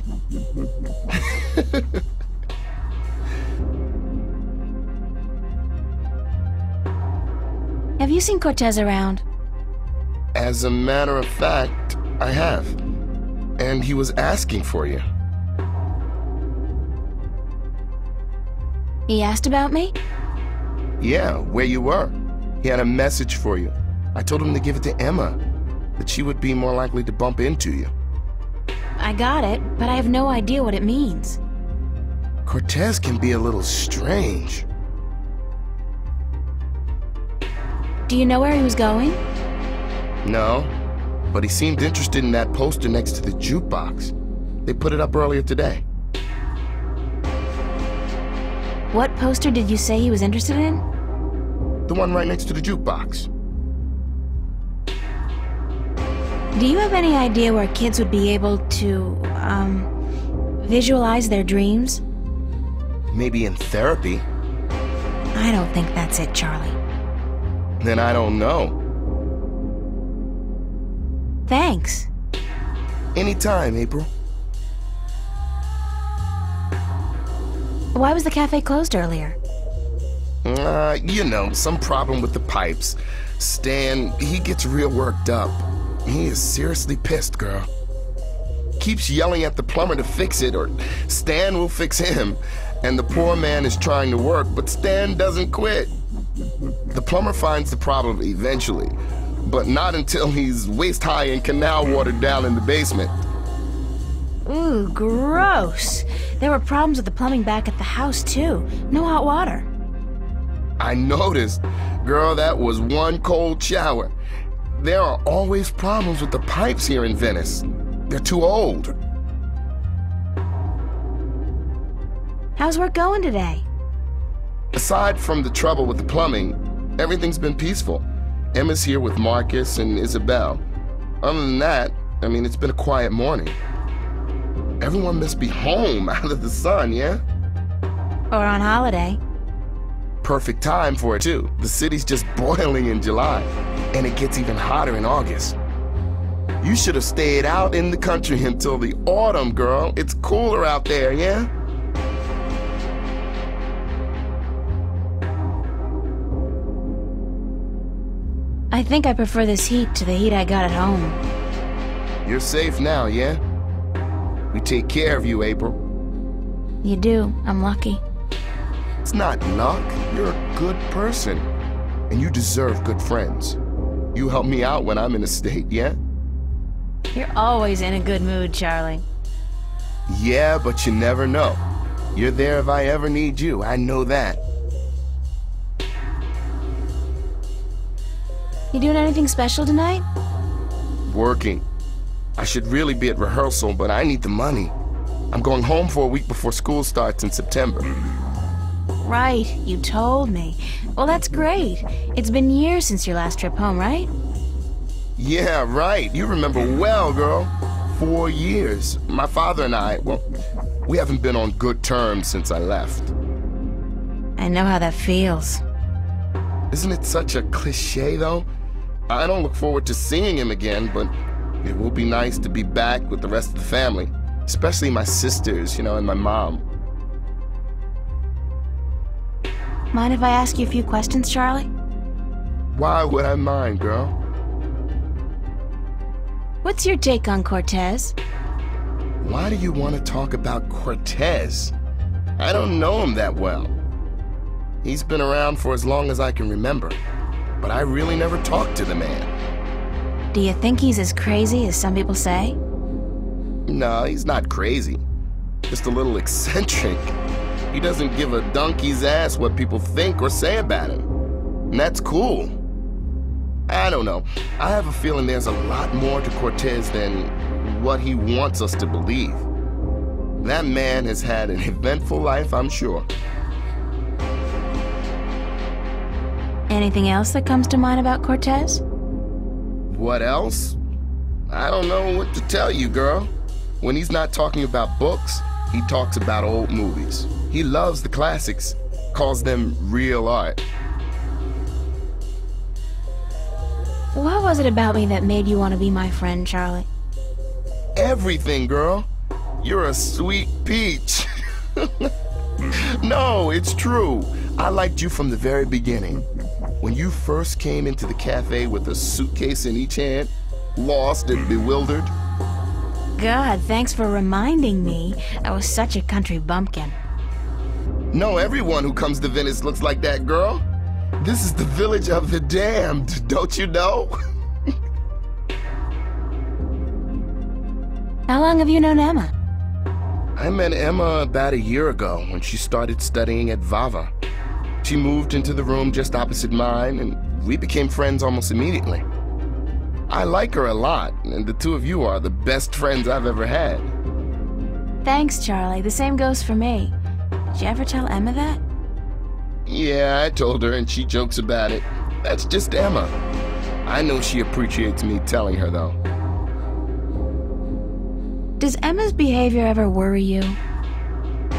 Have you seen Cortez around? As a matter of fact, I have. And he was asking for you. He asked about me? Yeah, where you were. He had a message for you. I told him to give it to Emma, that she would be more likely to bump into you. I got it, but I have no idea what it means. Cortez can be a little strange. Do you know where he was going? No, but he seemed interested in that poster next to the jukebox. They put it up earlier today. What poster did you say he was interested in? The one right next to the jukebox. Do you have any idea where kids would be able to, visualize their dreams? Maybe in therapy. I don't think that's it, Charlie. Then I don't know. Thanks. Anytime, April. Why was the cafe closed earlier? You know, some problem with the pipes. Stan, he gets real worked up. He is seriously pissed, girl. Keeps yelling at the plumber to fix it, or Stan will fix him. And the poor man is trying to work, but Stan doesn't quit. The plumber finds the problem eventually, but not until he's waist-high in canal water down in the basement. Ooh, gross. There were problems with the plumbing back at the house, too. No hot water. I noticed. Girl, that was one cold shower. There are always problems with the pipes here in Venice. They're too old. How's work going today? Aside from the trouble with the plumbing, everything's been peaceful. Emma's here with Marcus and Isabel. Other than that, I mean, it's been a quiet morning. Everyone must be home out of the sun, yeah? Or on holiday. Perfect time for it, too. The city's just boiling in July, and it gets even hotter in August. You should have stayed out in the country until the autumn, girl. It's cooler out there, yeah? I think I prefer this heat to the heat I got at home. You're safe now, yeah? We take care of you, April. You do. I'm lucky. It's not luck. You're a good person. And you deserve good friends. You help me out when I'm in a state, yeah? You're always in a good mood, Charlie. Yeah, but you never know. You're there if I ever need you. I know that. You doing anything special tonight? Working. I should really be at rehearsal, but I need the money. I'm going home for a week before school starts in September. Right, you told me. Well, that's great. It's been years since your last trip home, right? Yeah, right. You remember well, girl. 4 years. My father and I, well, we haven't been on good terms since I left. I know how that feels. Isn't it such a cliche, though? I don't look forward to seeing him again, but it will be nice to be back with the rest of the family, especially my sisters, and my mom. Mind if I ask you a few questions, Charlie? Why would I mind, girl? What's your take on Cortez? Why do you want to talk about Cortez? I don't know him that well. He's been around for as long as I can remember, but I really never talked to the man. Do you think he's as crazy as some people say? No, he's not crazy. Just a little eccentric. He doesn't give a donkey's ass what people think or say about him. And that's cool. I don't know. I have a feeling there's a lot more to Cortez than what he wants us to believe. That man has had an eventful life, I'm sure. Anything else that comes to mind about Cortez? What else? I don't know what to tell you, girl. When he's not talking about books, he talks about old movies. He loves the classics, calls them real art. What was it about me that made you want to be my friend, Charlie? Everything, girl. You're a sweet peach. No, it's true. I liked you from the very beginning. When you first came into the cafe with a suitcase in each hand, lost and bewildered. God, thanks for reminding me. I was such a country bumpkin. No, everyone who comes to Venice looks like that, girl. This is the village of the damned, don't you know? How long have you known Emma? I met Emma about a year ago when she started studying at Vava. She moved into the room just opposite mine, and we became friends almost immediately. I like her a lot, and the two of you are the best friends I've ever had. Thanks, Charlie. The same goes for me. Did you ever tell Emma that? Yeah, I told her, and she jokes about it. That's just Emma. I know she appreciates me telling her, though. Does Emma's behavior ever worry you?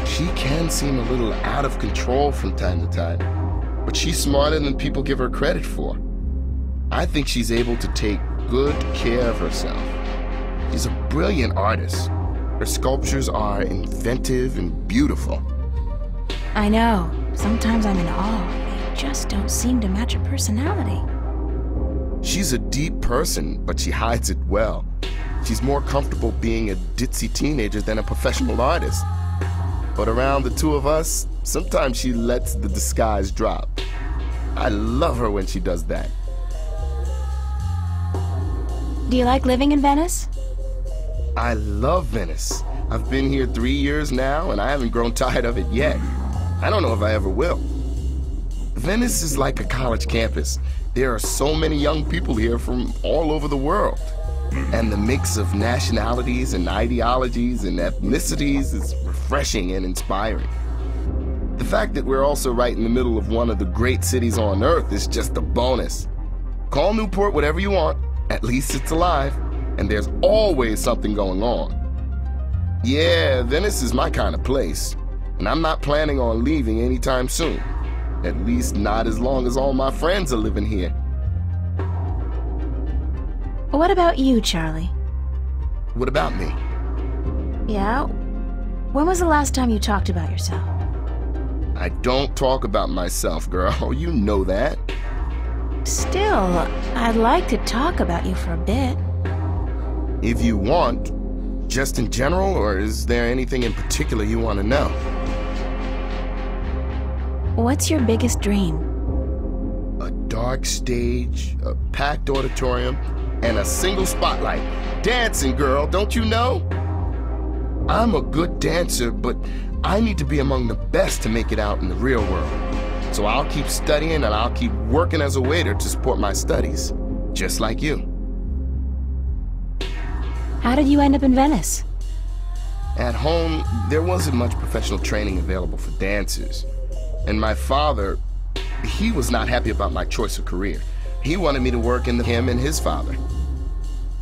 She can seem a little out of control from time to time, but she's smarter than people give her credit for. I think she's able to take good care of herself. She's a brilliant artist. Her sculptures are inventive and beautiful. I know. Sometimes I'm in awe. They just don't seem to match her personality. She's a deep person, but she hides it well. She's more comfortable being a ditzy teenager than a professional artist. But around the two of us, sometimes she lets the disguise drop. I love her when she does that. Do you like living in Venice? I love Venice. I've been here 3 years now, and I haven't grown tired of it yet. I don't know if I ever will. Venice is like a college campus. There are so many young people here from all over the world. And the mix of nationalities and ideologies and ethnicities is refreshing and inspiring. The fact that we're also right in the middle of one of the great cities on Earth is just a bonus. Call Newport whatever you want, at least it's alive, and there's always something going on. Yeah, Venice is my kind of place, and I'm not planning on leaving anytime soon. At least not as long as all my friends are living here. What about you, Charlie? What about me? Yeah? When was the last time you talked about yourself? I don't talk about myself, girl. You know that. Still, I'd like to talk about you for a bit. If you want, just in general, or is there anything in particular you want to know? What's your biggest dream? A dark stage, a packed auditorium, and a single spotlight. Dancing, girl, don't you know? I'm a good dancer, but I need to be among the best to make it out in the real world. So I'll keep studying and I'll keep working as a waiter to support my studies, just like you. How did you end up in Venice? At home, there wasn't much professional training available for dancers. And my father, he was not happy about my choice of career. He wanted me to work in him and his father.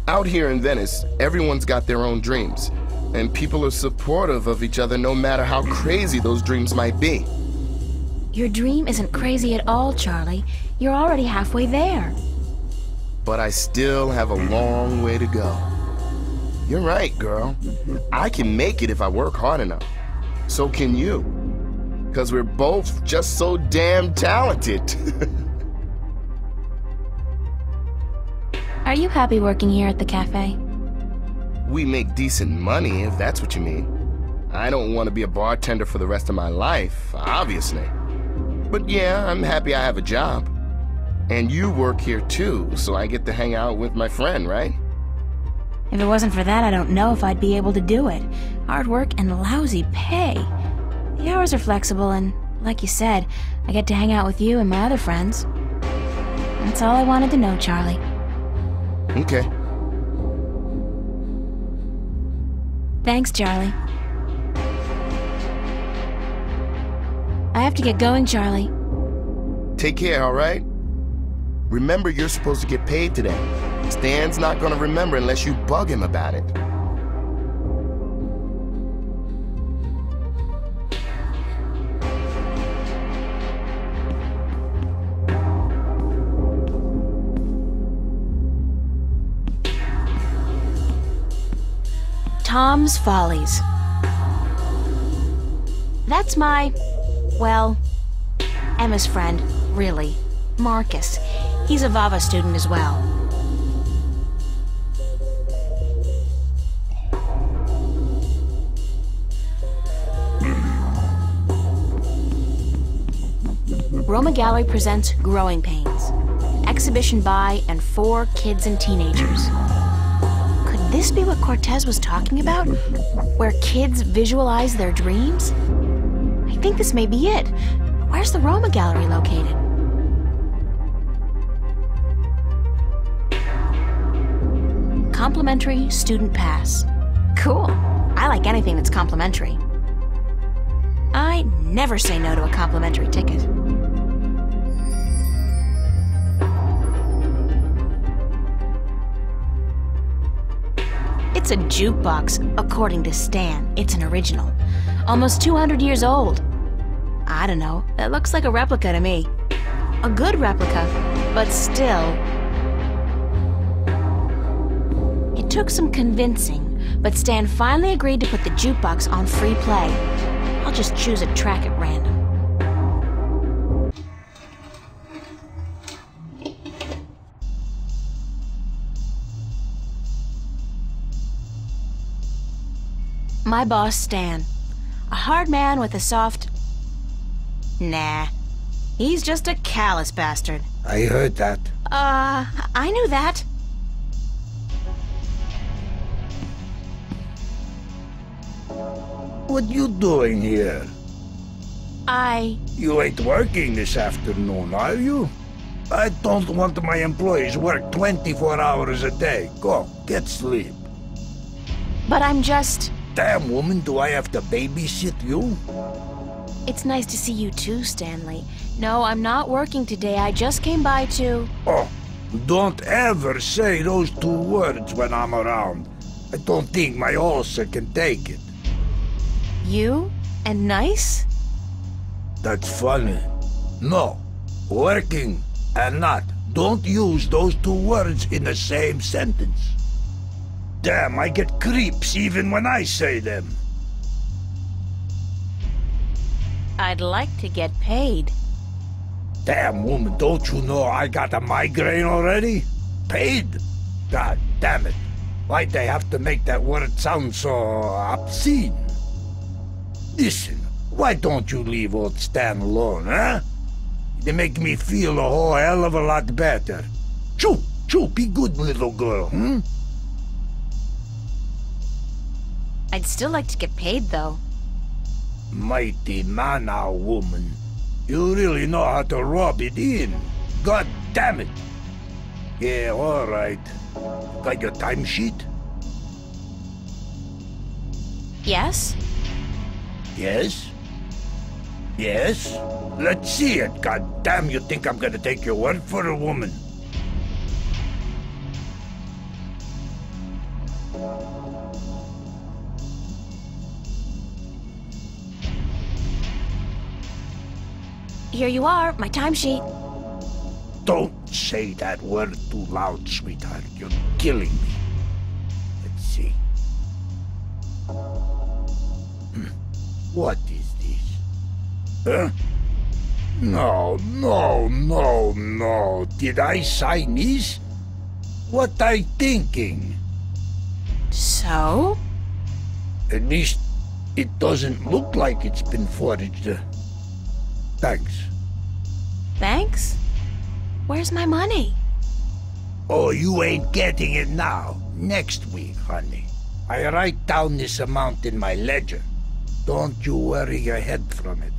Out here in Venice, everyone's got their own dreams, and people are supportive of each other no matter how crazy those dreams might be. Your dream isn't crazy at all, Charlie. You're already halfway there. But I still have a long way to go. You're right, girl. I can make it if I work hard enough. So can you. 'Cause we're both just so damn talented. Are you happy working here at the cafe? We make decent money, if that's what you mean. I don't want to be a bartender for the rest of my life, obviously. But yeah, I'm happy I have a job. And you work here too, so I get to hang out with my friend, right? If it wasn't for that, I don't know if I'd be able to do it. Hard work and lousy pay. The hours are flexible and, like you said, I get to hang out with you and my other friends. That's all I wanted to know, Charlie. Okay. Thanks, Charlie. I have to get going, Charlie. Take care, all right? Remember, you're supposed to get paid today. Stan's not gonna remember unless you bug him about it. Tom's Follies. That's my, well, Emma's friend, really, Marcus. He's a VAVA student as well. Roma Gallery presents Growing Pains, an exhibition by and for kids and teenagers. Could this be what Cortez was talking about? Where kids visualize their dreams? I think this may be it. Where's the Roma Gallery located? Complimentary student pass. Cool. I like anything that's complimentary. I never say no to a complimentary ticket. It's a jukebox, according to Stan. It's an original. Almost 200 years old. I don't know, that looks like a replica to me. A good replica, but still. It took some convincing, but Stan finally agreed to put the jukebox on free play. I'll just choose a track at random. My boss, Stan. A hard man with a soft... Nah. He's just a callous bastard. I heard that. I knew that. What you doing here? You ain't working this afternoon, are you? I don't want my employees work 24 hours a day. Go, get sleep. But I'm just... Damn, woman, do I have to babysit you? It's nice to see you too, Stanley. No, I'm not working today. I just came by to... Oh, don't ever say those two words when I'm around. I don't think my ulcer can take it. You? And nice? That's funny. No, working and not. Don't use those two words in the same sentence. Damn, I get creeps even when I say them. I'd like to get paid. Damn, woman, don't you know I got a migraine already? Paid? God damn it. Why'd they have to make that word sound so obscene? Listen, why don't you leave old Stan alone, huh? They make me feel a whole hell of a lot better. Choo, choo, be good, little girl, hmm? I'd still like to get paid, though. Mighty mana, woman. You really know how to rub it in. God damn it. Yeah, all right. Got your timesheet? Yes? Yes? Yes? Let's see it. God damn, you think I'm gonna take your word for a woman? here you are, my timesheet. Don't say that word too loud, sweetheart. You're killing me. Let's see. What is this? Huh? No. Did I sign this? What I thinking? So? At least it doesn't look like it's been forged. Thanks. Thanks? Where's my money? Oh, you ain't getting it now. Next week, honey. I write down this amount in my ledger. Don't you worry your head from it.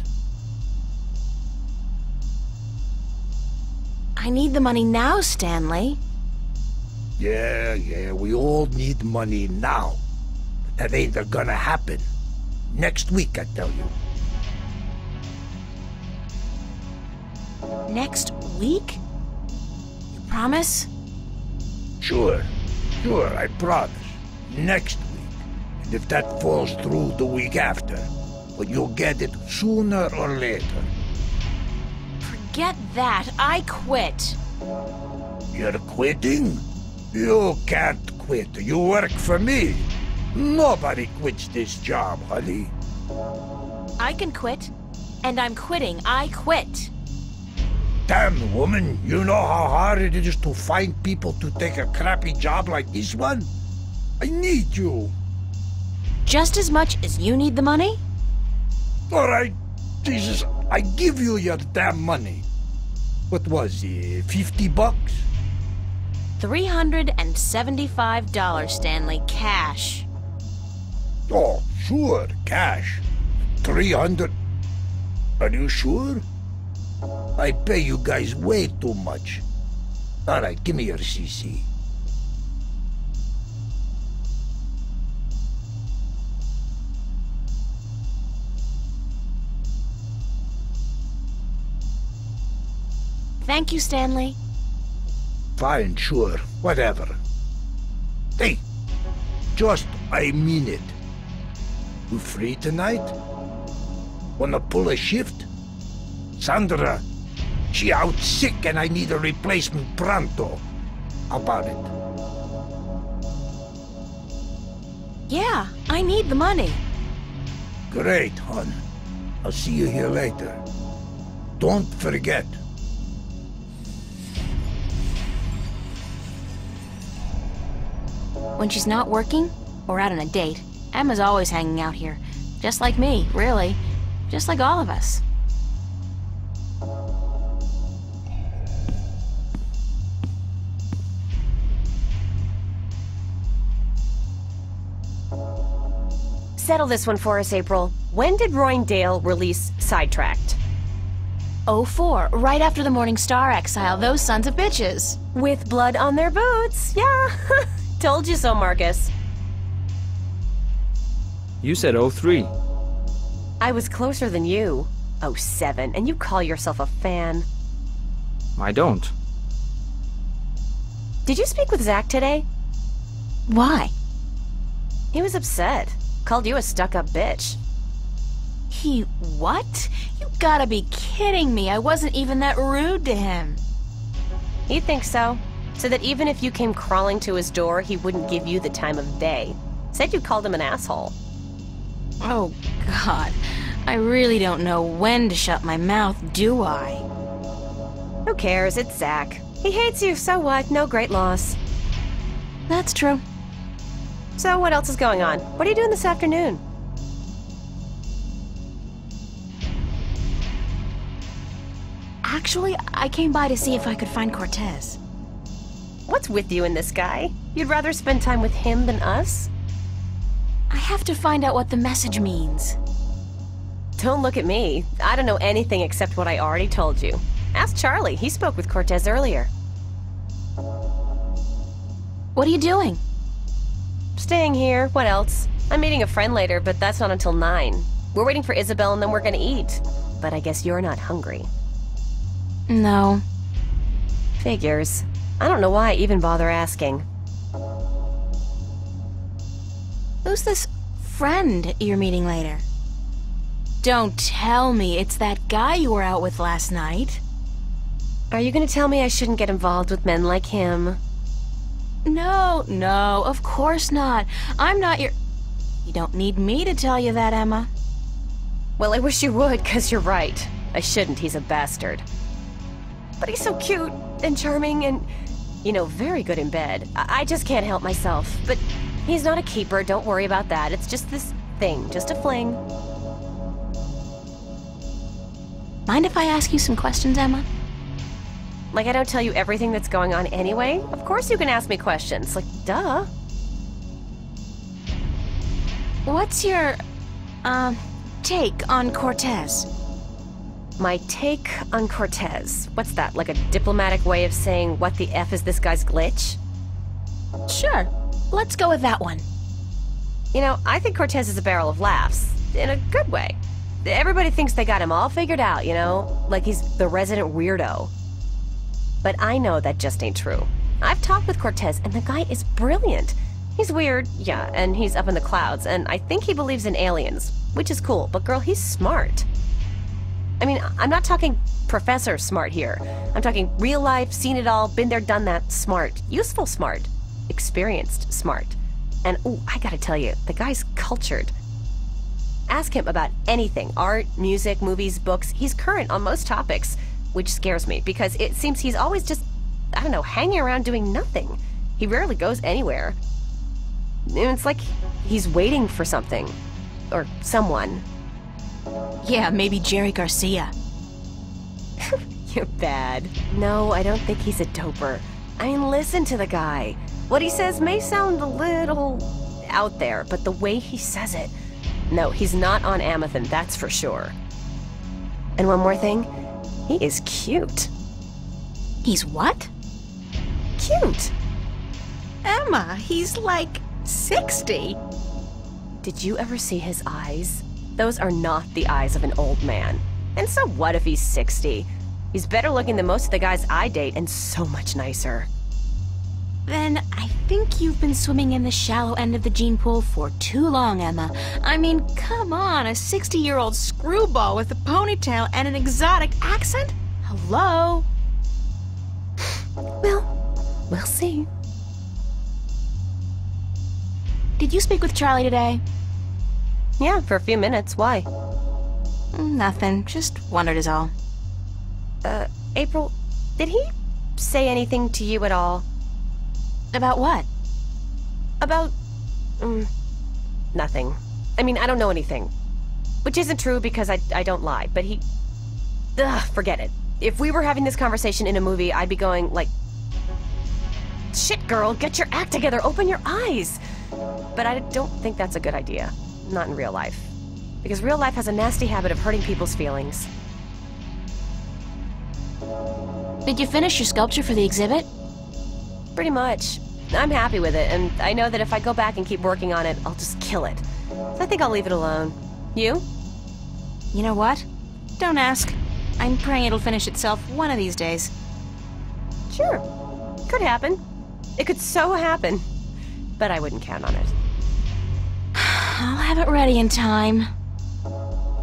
I need the money now, Stanley. Yeah, we all need money now. But that ain't gonna happen. Next week, I tell you. Next week? You promise? Sure, I promise. Next week. And if that falls through, the week after. But you'll get it sooner or later. Forget that. I quit. You're quitting? You can't quit. You work for me. Nobody quits this job, honey. I can quit. And I'm quitting. I quit. Damn, woman, you know how hard it is to find people to take a crappy job like this one? I need you. Just as much as you need the money? All right, Jesus, I give you your damn money. What was it, 50 bucks? $375, Stanley, cash. Oh, sure, cash. 300. Are you sure? I pay you guys way too much. All right, give me your CC. Thank you, Stanley. Fine, sure, whatever. Hey, just, I mean it. You free tonight? Wanna pull a shift? Sandra, she out sick and I need a replacement pronto. How about it? Yeah, I need the money. Great, hon. I'll see you here later. Don't forget. When she's not working, or out on a date, Emma's always hanging out here. Just like me, really. Just like all of us. Settle this one for us, April. When did Roindale release Sidetracked? '04, right after the Morning Star exile, those sons of bitches. With blood on their boots, yeah. Told you so, Marcus. You said '03. I was closer than you. '07, and you call yourself a fan. I don't. Did you speak with Zach today? Why? He was upset. Called you a stuck-up bitch. He what? You gotta be kidding me. I wasn't even that rude to him. He thinks so. So that even if you came crawling to his door, he wouldn't give you the time of day. Said you called him an asshole. Oh, God. I really don't know when to shut my mouth, do I? Who cares? It's Zach. He hates you, so what? No great loss. That's true. So what else is going on? What are you doing this afternoon? Actually, I came by to see if I could find Cortez. What's with you and this guy? You'd rather spend time with him than us? I have to find out what the message means. Don't look at me. I don't know anything except what I already told you. Ask Charlie. He spoke with Cortez earlier. What are you doing? Staying here. What else? I'm meeting a friend later, but that's not until 9. We're waiting for Isabel and then we're gonna eat. But I guess you're not hungry. No. Figures. I don't know why I even bother asking. Who's this friend you're meeting later? Don't tell me it's that guy you were out with last night. Are you gonna tell me I shouldn't get involved with men like him? No, of course not. I'm not your... You don't need me to tell you that, Emma. Well, I wish you would, 'cause you're right. I shouldn't, he's a bastard. But he's so cute and charming and, you know, very good in bed. I just can't help myself. But he's not a keeper, don't worry about that. It's just this thing, just a fling. Mind if I ask you some questions, Emma? Like I don't tell you everything that's going on anyway? Of course you can ask me questions, like, duh. What's your, take on Cortez? My take on Cortez. What's that, like a diplomatic way of saying what the F is this guy's glitch? Sure, let's go with that one. You know, I think Cortez is a barrel of laughs, in a good way. Everybody thinks they got him all figured out, you know? Like he's the resident weirdo. But I know that just ain't true. I've talked with Cortez, and the guy is brilliant. He's weird, yeah, and he's up in the clouds, and I think he believes in aliens, which is cool, but girl, he's smart. I mean, I'm not talking professor smart here. I'm talking real life, seen it all, been there, done that, smart. Useful smart. Experienced smart. And, ooh, I gotta tell you, the guy's cultured. Ask him about anything, art, music, movies, books. He's current on most topics, which scares me, because it seems he's always just, I don't know, hanging around doing nothing. He rarely goes anywhere. It's like he's waiting for something. Or someone. Yeah, maybe Jerry Garcia. You're bad. No, I don't think he's a doper. I mean, listen to the guy. What he says may sound a little out there, but the way he says it... No, he's not on Amethyst, that's for sure. And one more thing, he is cute. He's what? Cute. Emma, he's like 60. Did you ever see his eyes? Those are not the eyes of an old man. And so what if he's 60? He's better looking than most of the guys I date and so much nicer. Then I think you've been swimming in the shallow end of the gene pool for too long, Emma. I mean, come on, a 60-year-old screwball with a ponytail and an exotic accent? Hello? Well, we'll see. Did you speak with Charlie today? Yeah, for a few minutes. Why? Nothing. Just wondered is all. April, did he say anything to you at all? About what? About... nothing. I mean, I don't know anything. Which isn't true because I don't lie, but he... Ugh, forget it. If we were having this conversation in a movie, I'd be going, like... Shit, girl, get your act together, open your eyes! But I don't think that's a good idea. Not in real life. Because real life has a nasty habit of hurting people's feelings. Did you finish your sculpture for the exhibit? Pretty much. I'm happy with it, and I know that if I go back and keep working on it, I'll just kill it. So I think I'll leave it alone. You? You know what? Don't ask. I'm praying it'll finish itself one of these days. Sure. Could happen. It could so happen. But I wouldn't count on it. I'll have it ready in time.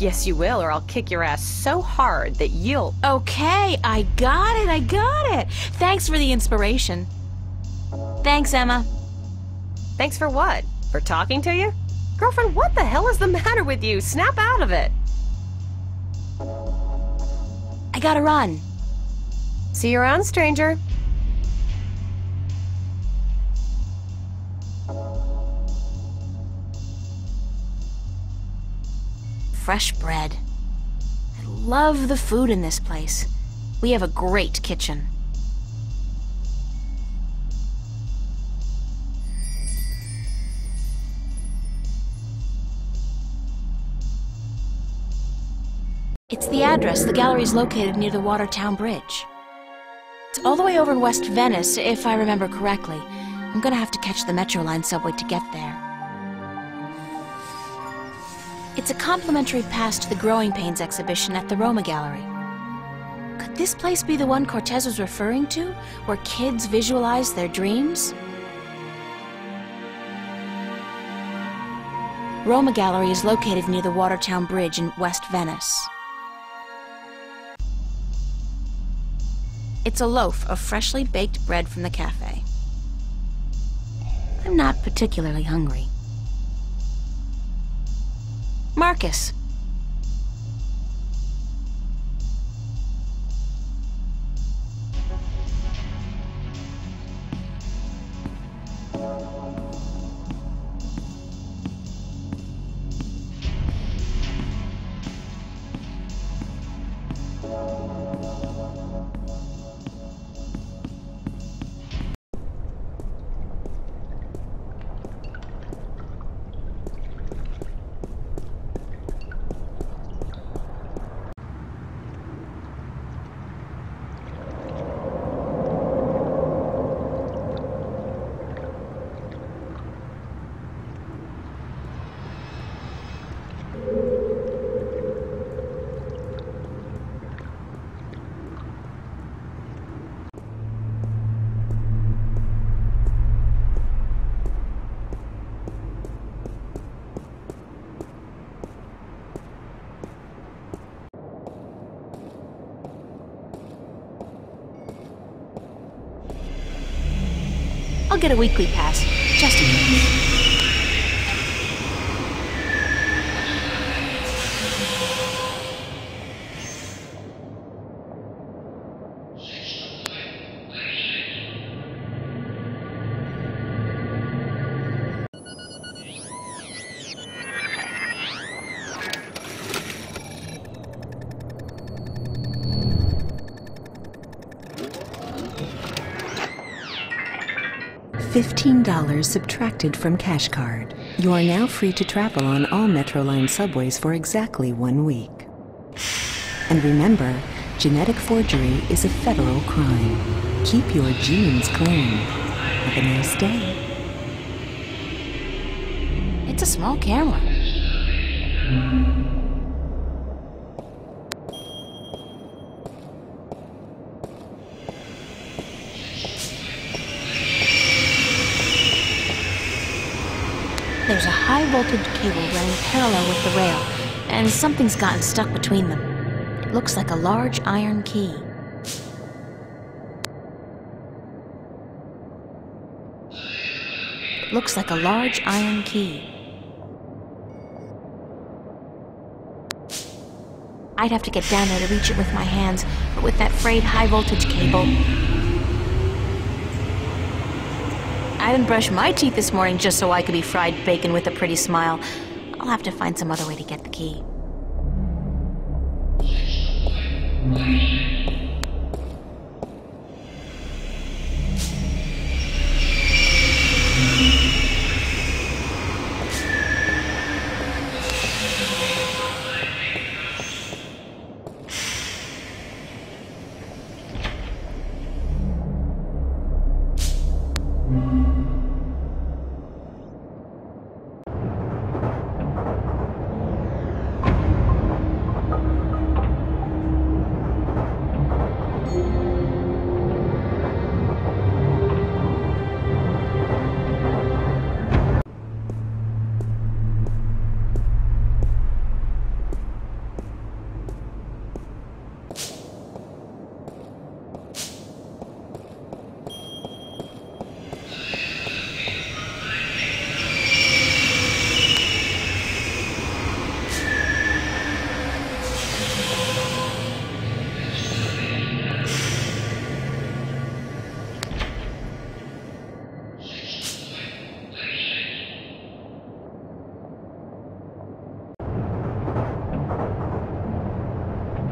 Yes, you will, or I'll kick your ass so hard that you'll... Okay, I got it. Thanks for the inspiration. Thanks, Emma. Thanks for what? For talking to you? Girlfriend, what the hell is the matter with you? Snap out of it. I gotta run. See you around, stranger. Fresh bread. I love the food in this place. We have a great kitchen. It's the address. The gallery's located near the Watertown Bridge. It's all the way over in West Venice, if I remember correctly. I'm gonna have to catch the Metro Line subway to get there. It's a complimentary pass to the Growing Pains exhibition at the Roma Gallery. Could this place be the one Cortez was referring to, where kids visualize their dreams? Roma Gallery is located near the Watertown Bridge in West Venice. It's a loaf of freshly baked bread from the cafe. I'm not particularly hungry. Marcus. I'll get a weekly pass, just in case. $15 subtracted from cash card. You are now free to travel on all Metroline subways for exactly 1 week. And remember, genetic forgery is a federal crime. Keep your genes clean. Have a nice day. It's a small camera. There's a high-voltage cable running parallel with the rail, and something's gotten stuck between them. It looks like a large iron key. It looks like a large iron key. I'd have to get down there to reach it with my hands, but with that frayed high-voltage cable... I didn't brush my teeth this morning just so I could be fried bacon with a pretty smile. I'll have to find some other way to get the key.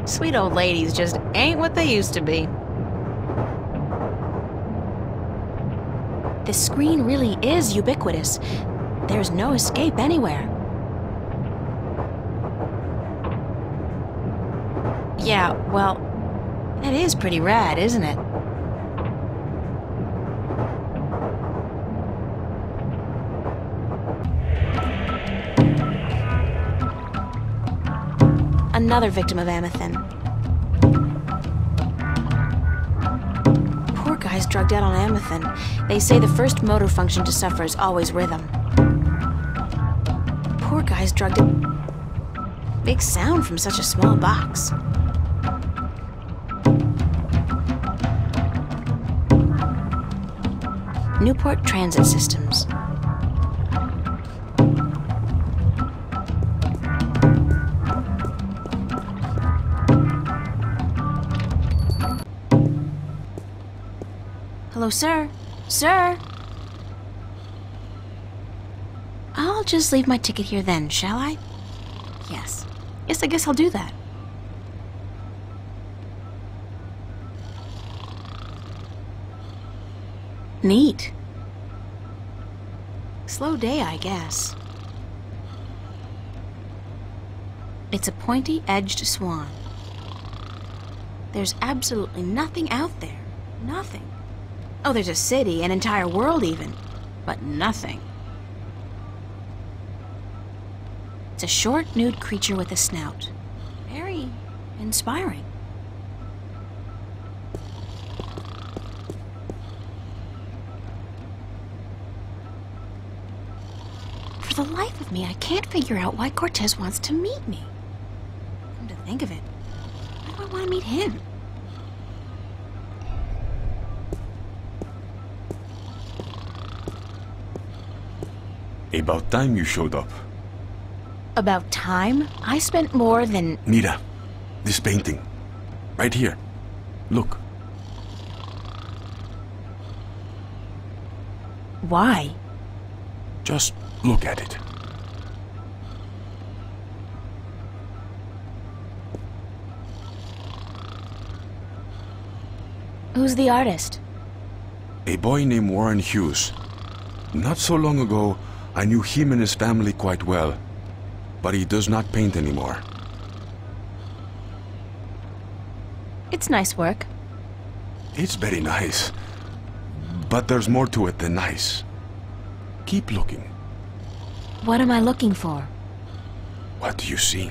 Sweet old ladies just ain't what they used to be. This screen really is ubiquitous. There's no escape anywhere. Yeah, well, that is pretty rad, isn't it? Another victim of Amethyst. Poor guy's drugged out on Amethyst. They say the first motor function to suffer is always rhythm. Poor guy guy's drugged it. Big sound from such a small box. Newport Transit Systems. Hello, sir? Sir? I'll just leave my ticket here then, shall I? Yes. Yes, I guess I'll do that. Neat. Slow day, I guess. It's a pointy-edged swan. There's absolutely nothing out there. Nothing. Oh, there's a city, an entire world even. But nothing. It's a short, nude creature with a snout. Very inspiring. For the life of me, I can't figure out why Cortez wants to meet me. Come to think of it, why do I want to meet him? About time you showed up. About time? I spent more than... Mira, this painting. Right here. Look. Why? Just look at it. Who's the artist? A boy named Warren Hughes. Not so long ago, I knew him and his family quite well. But he does not paint anymore. It's nice work. It's very nice. But there's more to it than nice. Keep looking. What am I looking for? What do you see?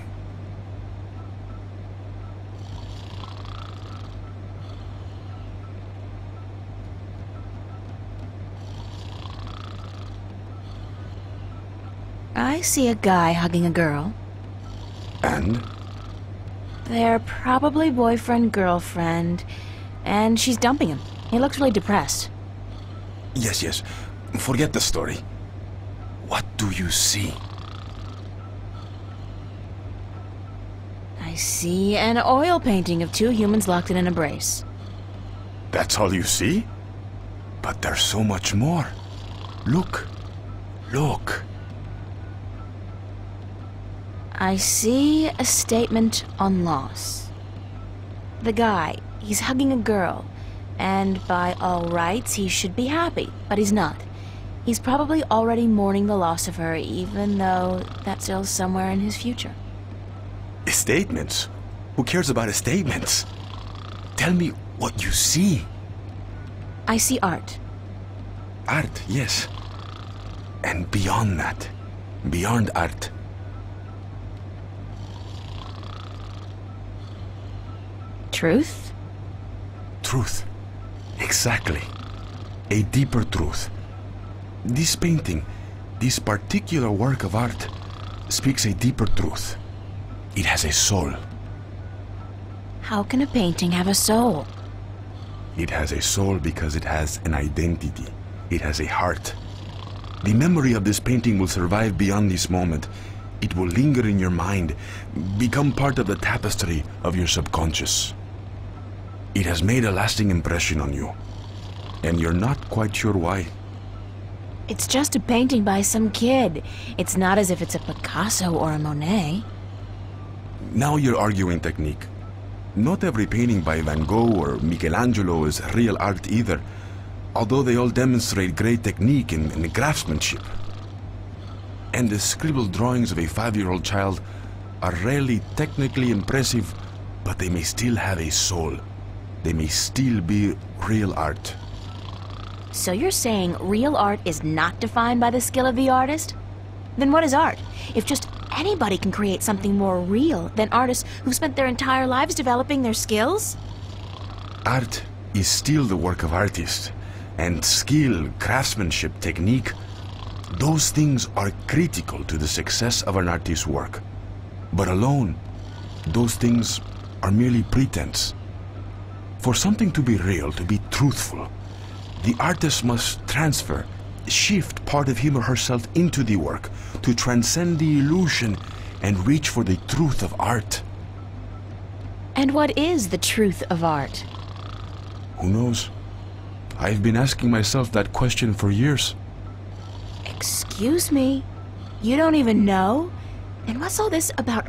I see a guy hugging a girl. And? They're probably boyfriend-girlfriend, and she's dumping him. He looks really depressed. Yes. Forget the story. What do you see? I see an oil painting of two humans locked in an embrace. That's all you see? But there's so much more. Look. Look. I see a statement on loss. The guy, he's hugging a girl, and by all rights, he should be happy, but he's not. He's probably already mourning the loss of her, even though that's still somewhere in his future. Statements? Who cares about statements? Tell me what you see. I see art. Art, yes. And beyond that, beyond art. Truth? Truth. Exactly. A deeper truth. This painting, this particular work of art, speaks a deeper truth. It has a soul. How can a painting have a soul? It has a soul because it has an identity. It has a heart. The memory of this painting will survive beyond this moment. It will linger in your mind, become part of the tapestry of your subconscious. It has made a lasting impression on you, and you're not quite sure why. It's just a painting by some kid. It's not as if it's a Picasso or a Monet. Now you're arguing technique. Not every painting by Van Gogh or Michelangelo is real art either, although they all demonstrate great technique and craftsmanship. And the scribbled drawings of a 5-year-old child are rarely technically impressive, but they may still have a soul. They may still be real art. So you're saying real art is not defined by the skill of the artist? Then what is art? If just anybody can create something more real than artists who spent their entire lives developing their skills? Art is still the work of artists, and skill, craftsmanship, technique, Those things are critical to the success of an artist's work. But alone, those things are merely pretense. For something to be real, to be truthful, the artist must shift part of him or herself into the work to transcend the illusion and reach for the truth of art. And what is the truth of art? Who knows? I've been asking myself that question for years. Excuse me? You don't even know? And what's all this about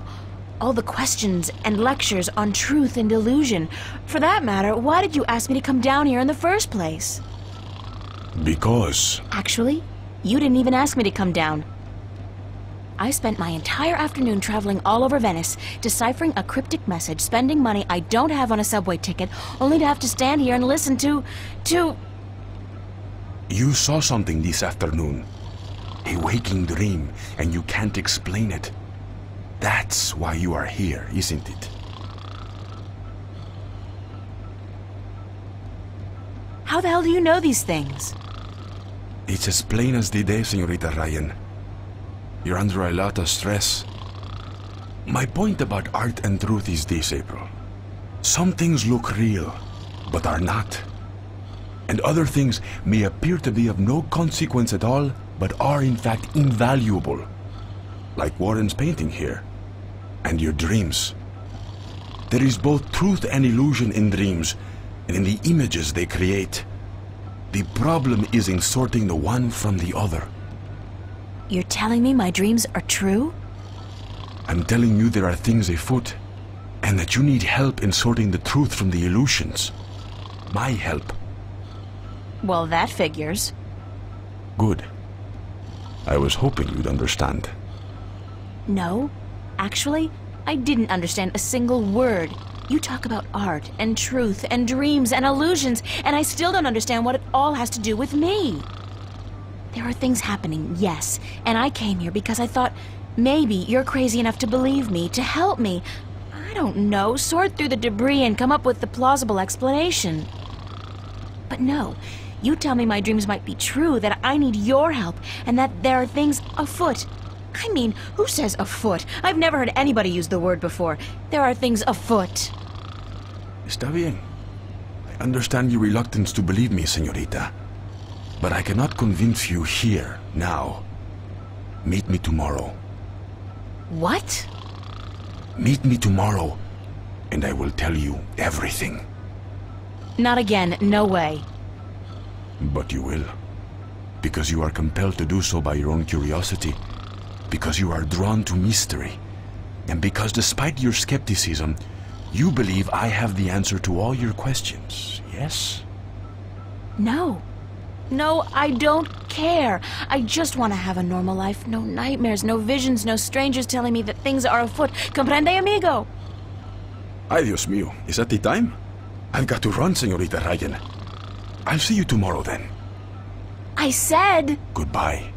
all the questions and lectures on truth and illusion? For that matter, why did you ask me to come down here in the first place? Because... Actually, you didn't even ask me to come down. I spent my entire afternoon traveling all over Venice, deciphering a cryptic message, spending money I don't have on a subway ticket, only to have to stand here and listen to... You saw something this afternoon. A waking dream, and you can't explain it. That's why you are here, isn't it? How the hell do you know these things? It's as plain as the day, Senorita Ryan. You're under a lot of stress. My point about art and truth is this, April. Some things look real, but are not. And other things may appear to be of no consequence at all, but are in fact invaluable. Like Warren's painting here. And your dreams. There is both truth and illusion in dreams, and in the images they create. The problem is in sorting the one from the other. You're telling me my dreams are true? I'm telling you there are things afoot, and that you need help in sorting the truth from the illusions. My help. Well, that figures. Good. I was hoping you'd understand. No, actually, I didn't understand a single word. You talk about art and truth and dreams and illusions, and I still don't understand what it all has to do with me. There are things happening, yes, and I came here because I thought maybe you're crazy enough to believe me, to help me. I don't know, sort through the debris and come up with the plausible explanation. But no, you tell me my dreams might be true, that I need your help, and that there are things afoot. I mean, who says afoot? I've never heard anybody use the word before. There are things afoot. Está bien. I understand your reluctance to believe me, señorita. But I cannot convince you here, now. Meet me tomorrow. What? Meet me tomorrow, and I will tell you everything. Not again, no way. But you will. Because you are compelled to do so by your own curiosity. Because you are drawn to mystery. And because despite your skepticism, you believe I have the answer to all your questions, yes? No. No, I don't care. I just want to have a normal life. No nightmares, no visions, no strangers telling me that things are afoot. Comprende, amigo? Ay, Dios mío. Is that the time? I've got to run, señorita Ryan. I'll see you tomorrow, then. I said... Goodbye.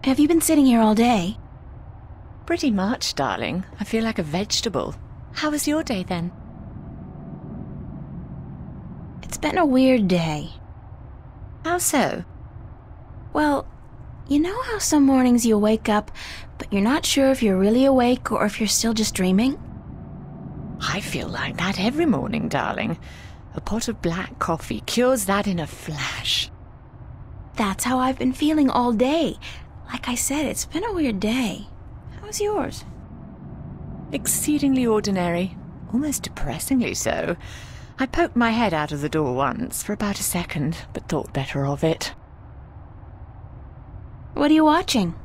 Have you been sitting here all day? Pretty much, darling. I feel like a vegetable. How was your day then? It's been a weird day. How so? Well, you know how some mornings you wake up, but you're not sure if you're really awake or if you're still just dreaming? I feel like that every morning, darling. A pot of black coffee cures that in a flash. That's how I've been feeling all day. Like I said, it's been a weird day. How's yours? Exceedingly ordinary. Almost depressingly so. I poked my head out of the door once for about a second, but thought better of it. What are you watching?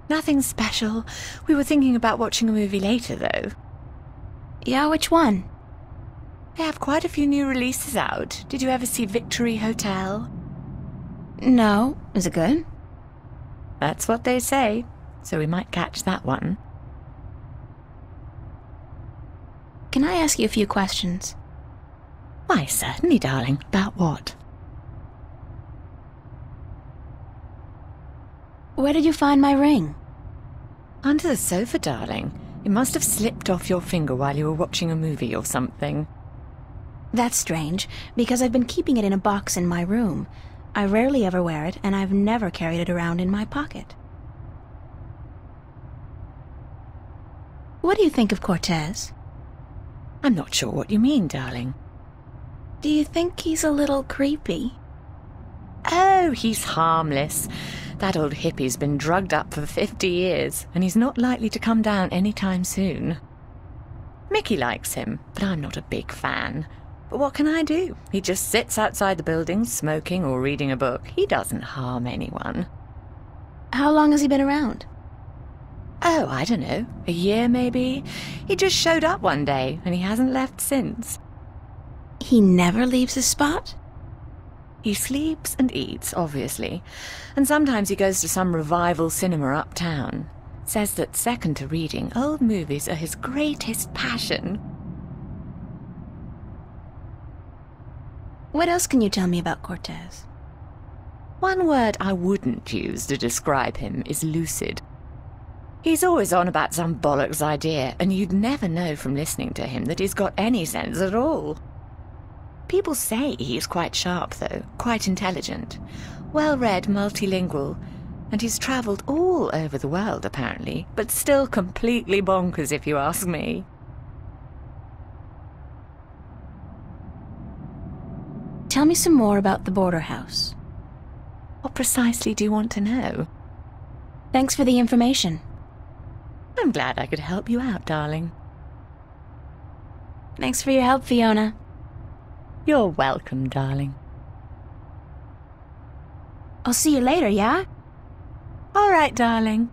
Nothing special. We were thinking about watching a movie later, though. Yeah, which one? They have quite a few new releases out. Did you ever see Victory Hotel? No. Is it good? That's what they say, so we might catch that one. Can I ask you a few questions? Why, certainly, darling. About what? Where did you find my ring? Under the sofa, darling. It must have slipped off your finger while you were watching a movie or something. That's strange, because I've been keeping it in a box in my room. I rarely ever wear it, and I've never carried it around in my pocket. What do you think of Cortez? I'm not sure what you mean, darling. Do you think he's a little creepy? Oh, he's harmless. That old hippie's been drugged up for 50 years, and he's not likely to come down anytime soon. Mickey likes him, but I'm not a big fan. But what can I do? He just sits outside the building, smoking or reading a book. He doesn't harm anyone. How long has he been around? Oh, I don't know. A year, maybe? He just showed up one day, and he hasn't left since. He never leaves his spot? He sleeps and eats, obviously, and sometimes he goes to some revival cinema uptown. Says that second to reading, old movies are his greatest passion. What else can you tell me about Cortez? One word I wouldn't use to describe him is lucid. He's always on about some bollocks idea, and you'd never know from listening to him that he's got any sense at all. People say he's quite sharp, though, quite intelligent, well-read, multilingual, and he's travelled all over the world, apparently, but still completely bonkers, if you ask me. Tell me some more about the border house. What precisely do you want to know? Thanks for the information. I'm glad I could help you out, darling. Thanks for your help, Fiona. You're welcome, darling. I'll see you later, yeah? All right, darling.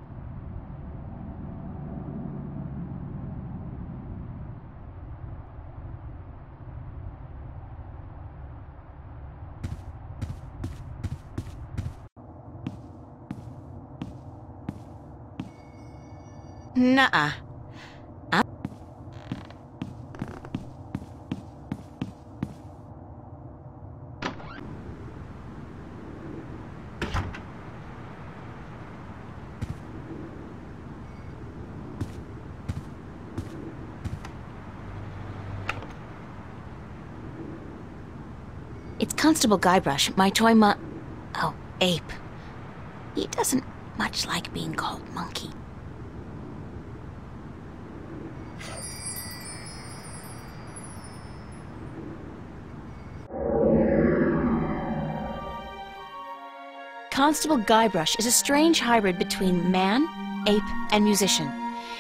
Nuh-uh. It's Constable Guybrush, my toy oh, ape. He doesn't much like being called monkey. Constable Guybrush is a strange hybrid between man, ape, and musician,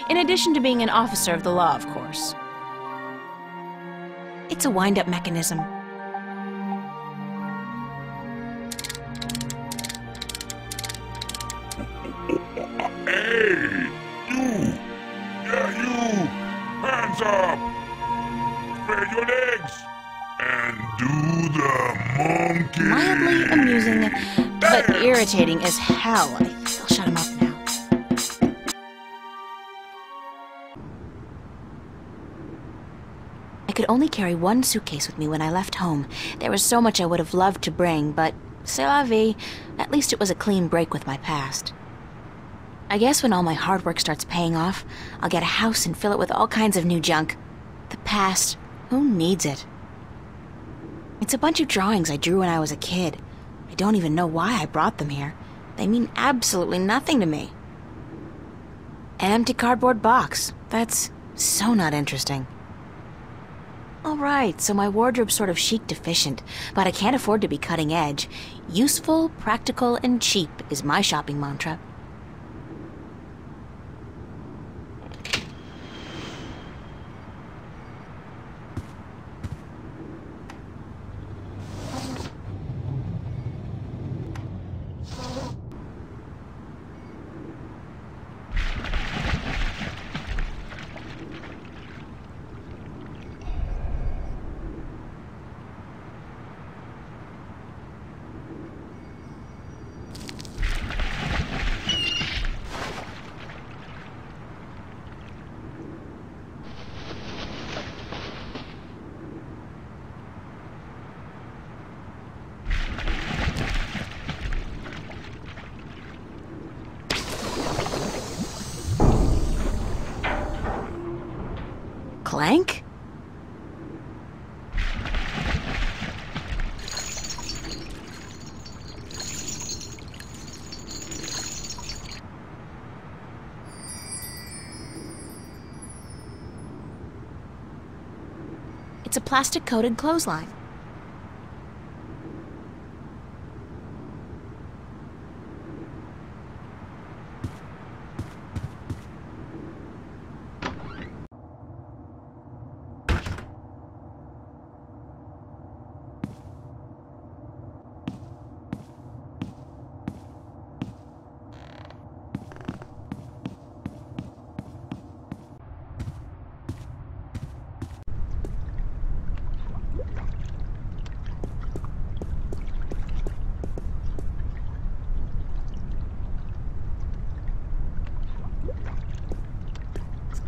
in addition to being an officer of the law, of course. It's a wind-up mechanism. Hey! You! Yeah, you! Hands up! Spread your legs! And do the monkey! Mildly amusing, but irritating as hell. I'll shut him up now. I could only carry one suitcase with me when I left home. There was so much I would have loved to bring, but c'est la vie. At least it was a clean break with my past. I guess when all my hard work starts paying off, I'll get a house and fill it with all kinds of new junk. The past, who needs it? It's a bunch of drawings I drew when I was a kid. I don't even know why I brought them here. They mean absolutely nothing to me. An empty cardboard box. That's so not interesting. Alright, so my wardrobe's sort of chic deficient, but I can't afford to be cutting edge. Useful, practical, and cheap is my shopping mantra. Clank? It's a plastic-coated clothesline.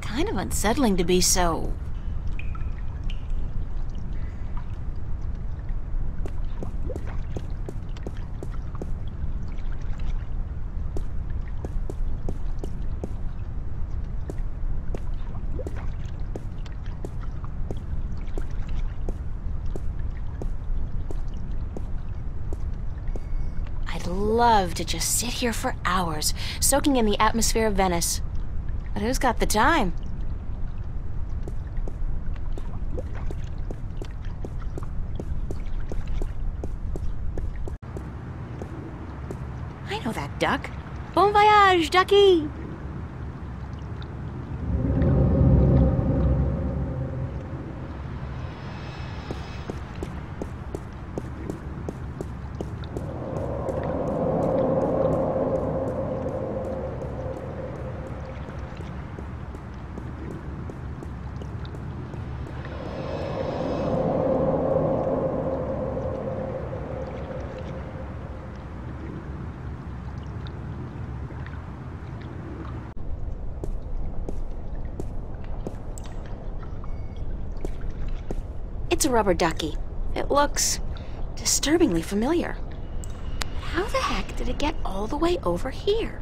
Kind of unsettling to be so... I'd love to just sit here for hours, soaking in the atmosphere of Venice. But who's got the time? I know that duck. Bon voyage, ducky! It's a rubber ducky. It looks disturbingly familiar. How the heck did it get all the way over here?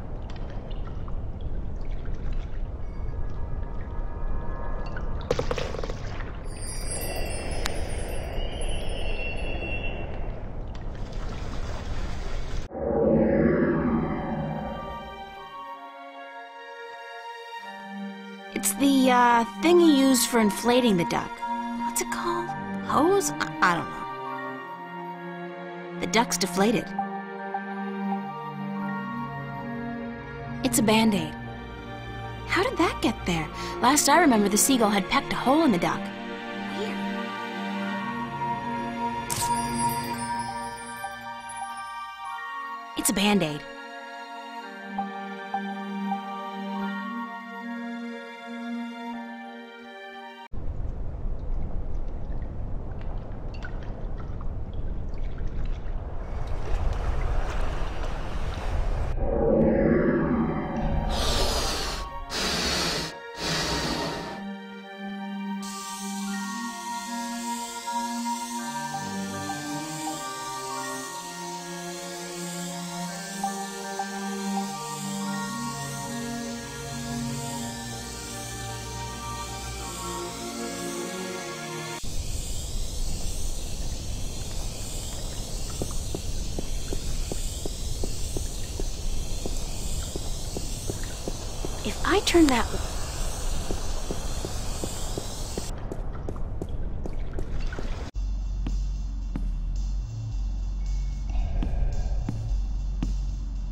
It's the thing you use for inflating the duck. What's it called? Hose? I don't know. The duck's deflated. It's a Band-Aid. How did that get there? Last I remember, the seagull had pecked a hole in the duck. Weird. It's a Band-Aid. If I turn that...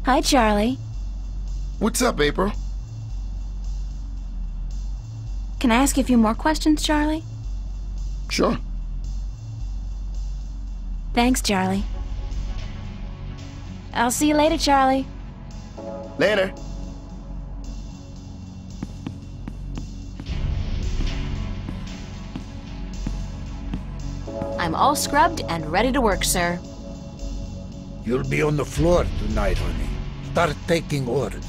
Hi, Charlie. What's up, April? Can I ask you a few more questions, Charlie? Sure. Thanks, Charlie. I'll see you later, Charlie. Later. I'm all scrubbed and ready to work, sir. You'll be on the floor tonight, honey. Start taking orders.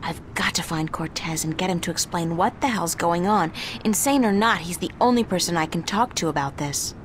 I've got to find Cortez and get him to explain what the hell's going on. Insane or not, he's the only person I can talk to about this.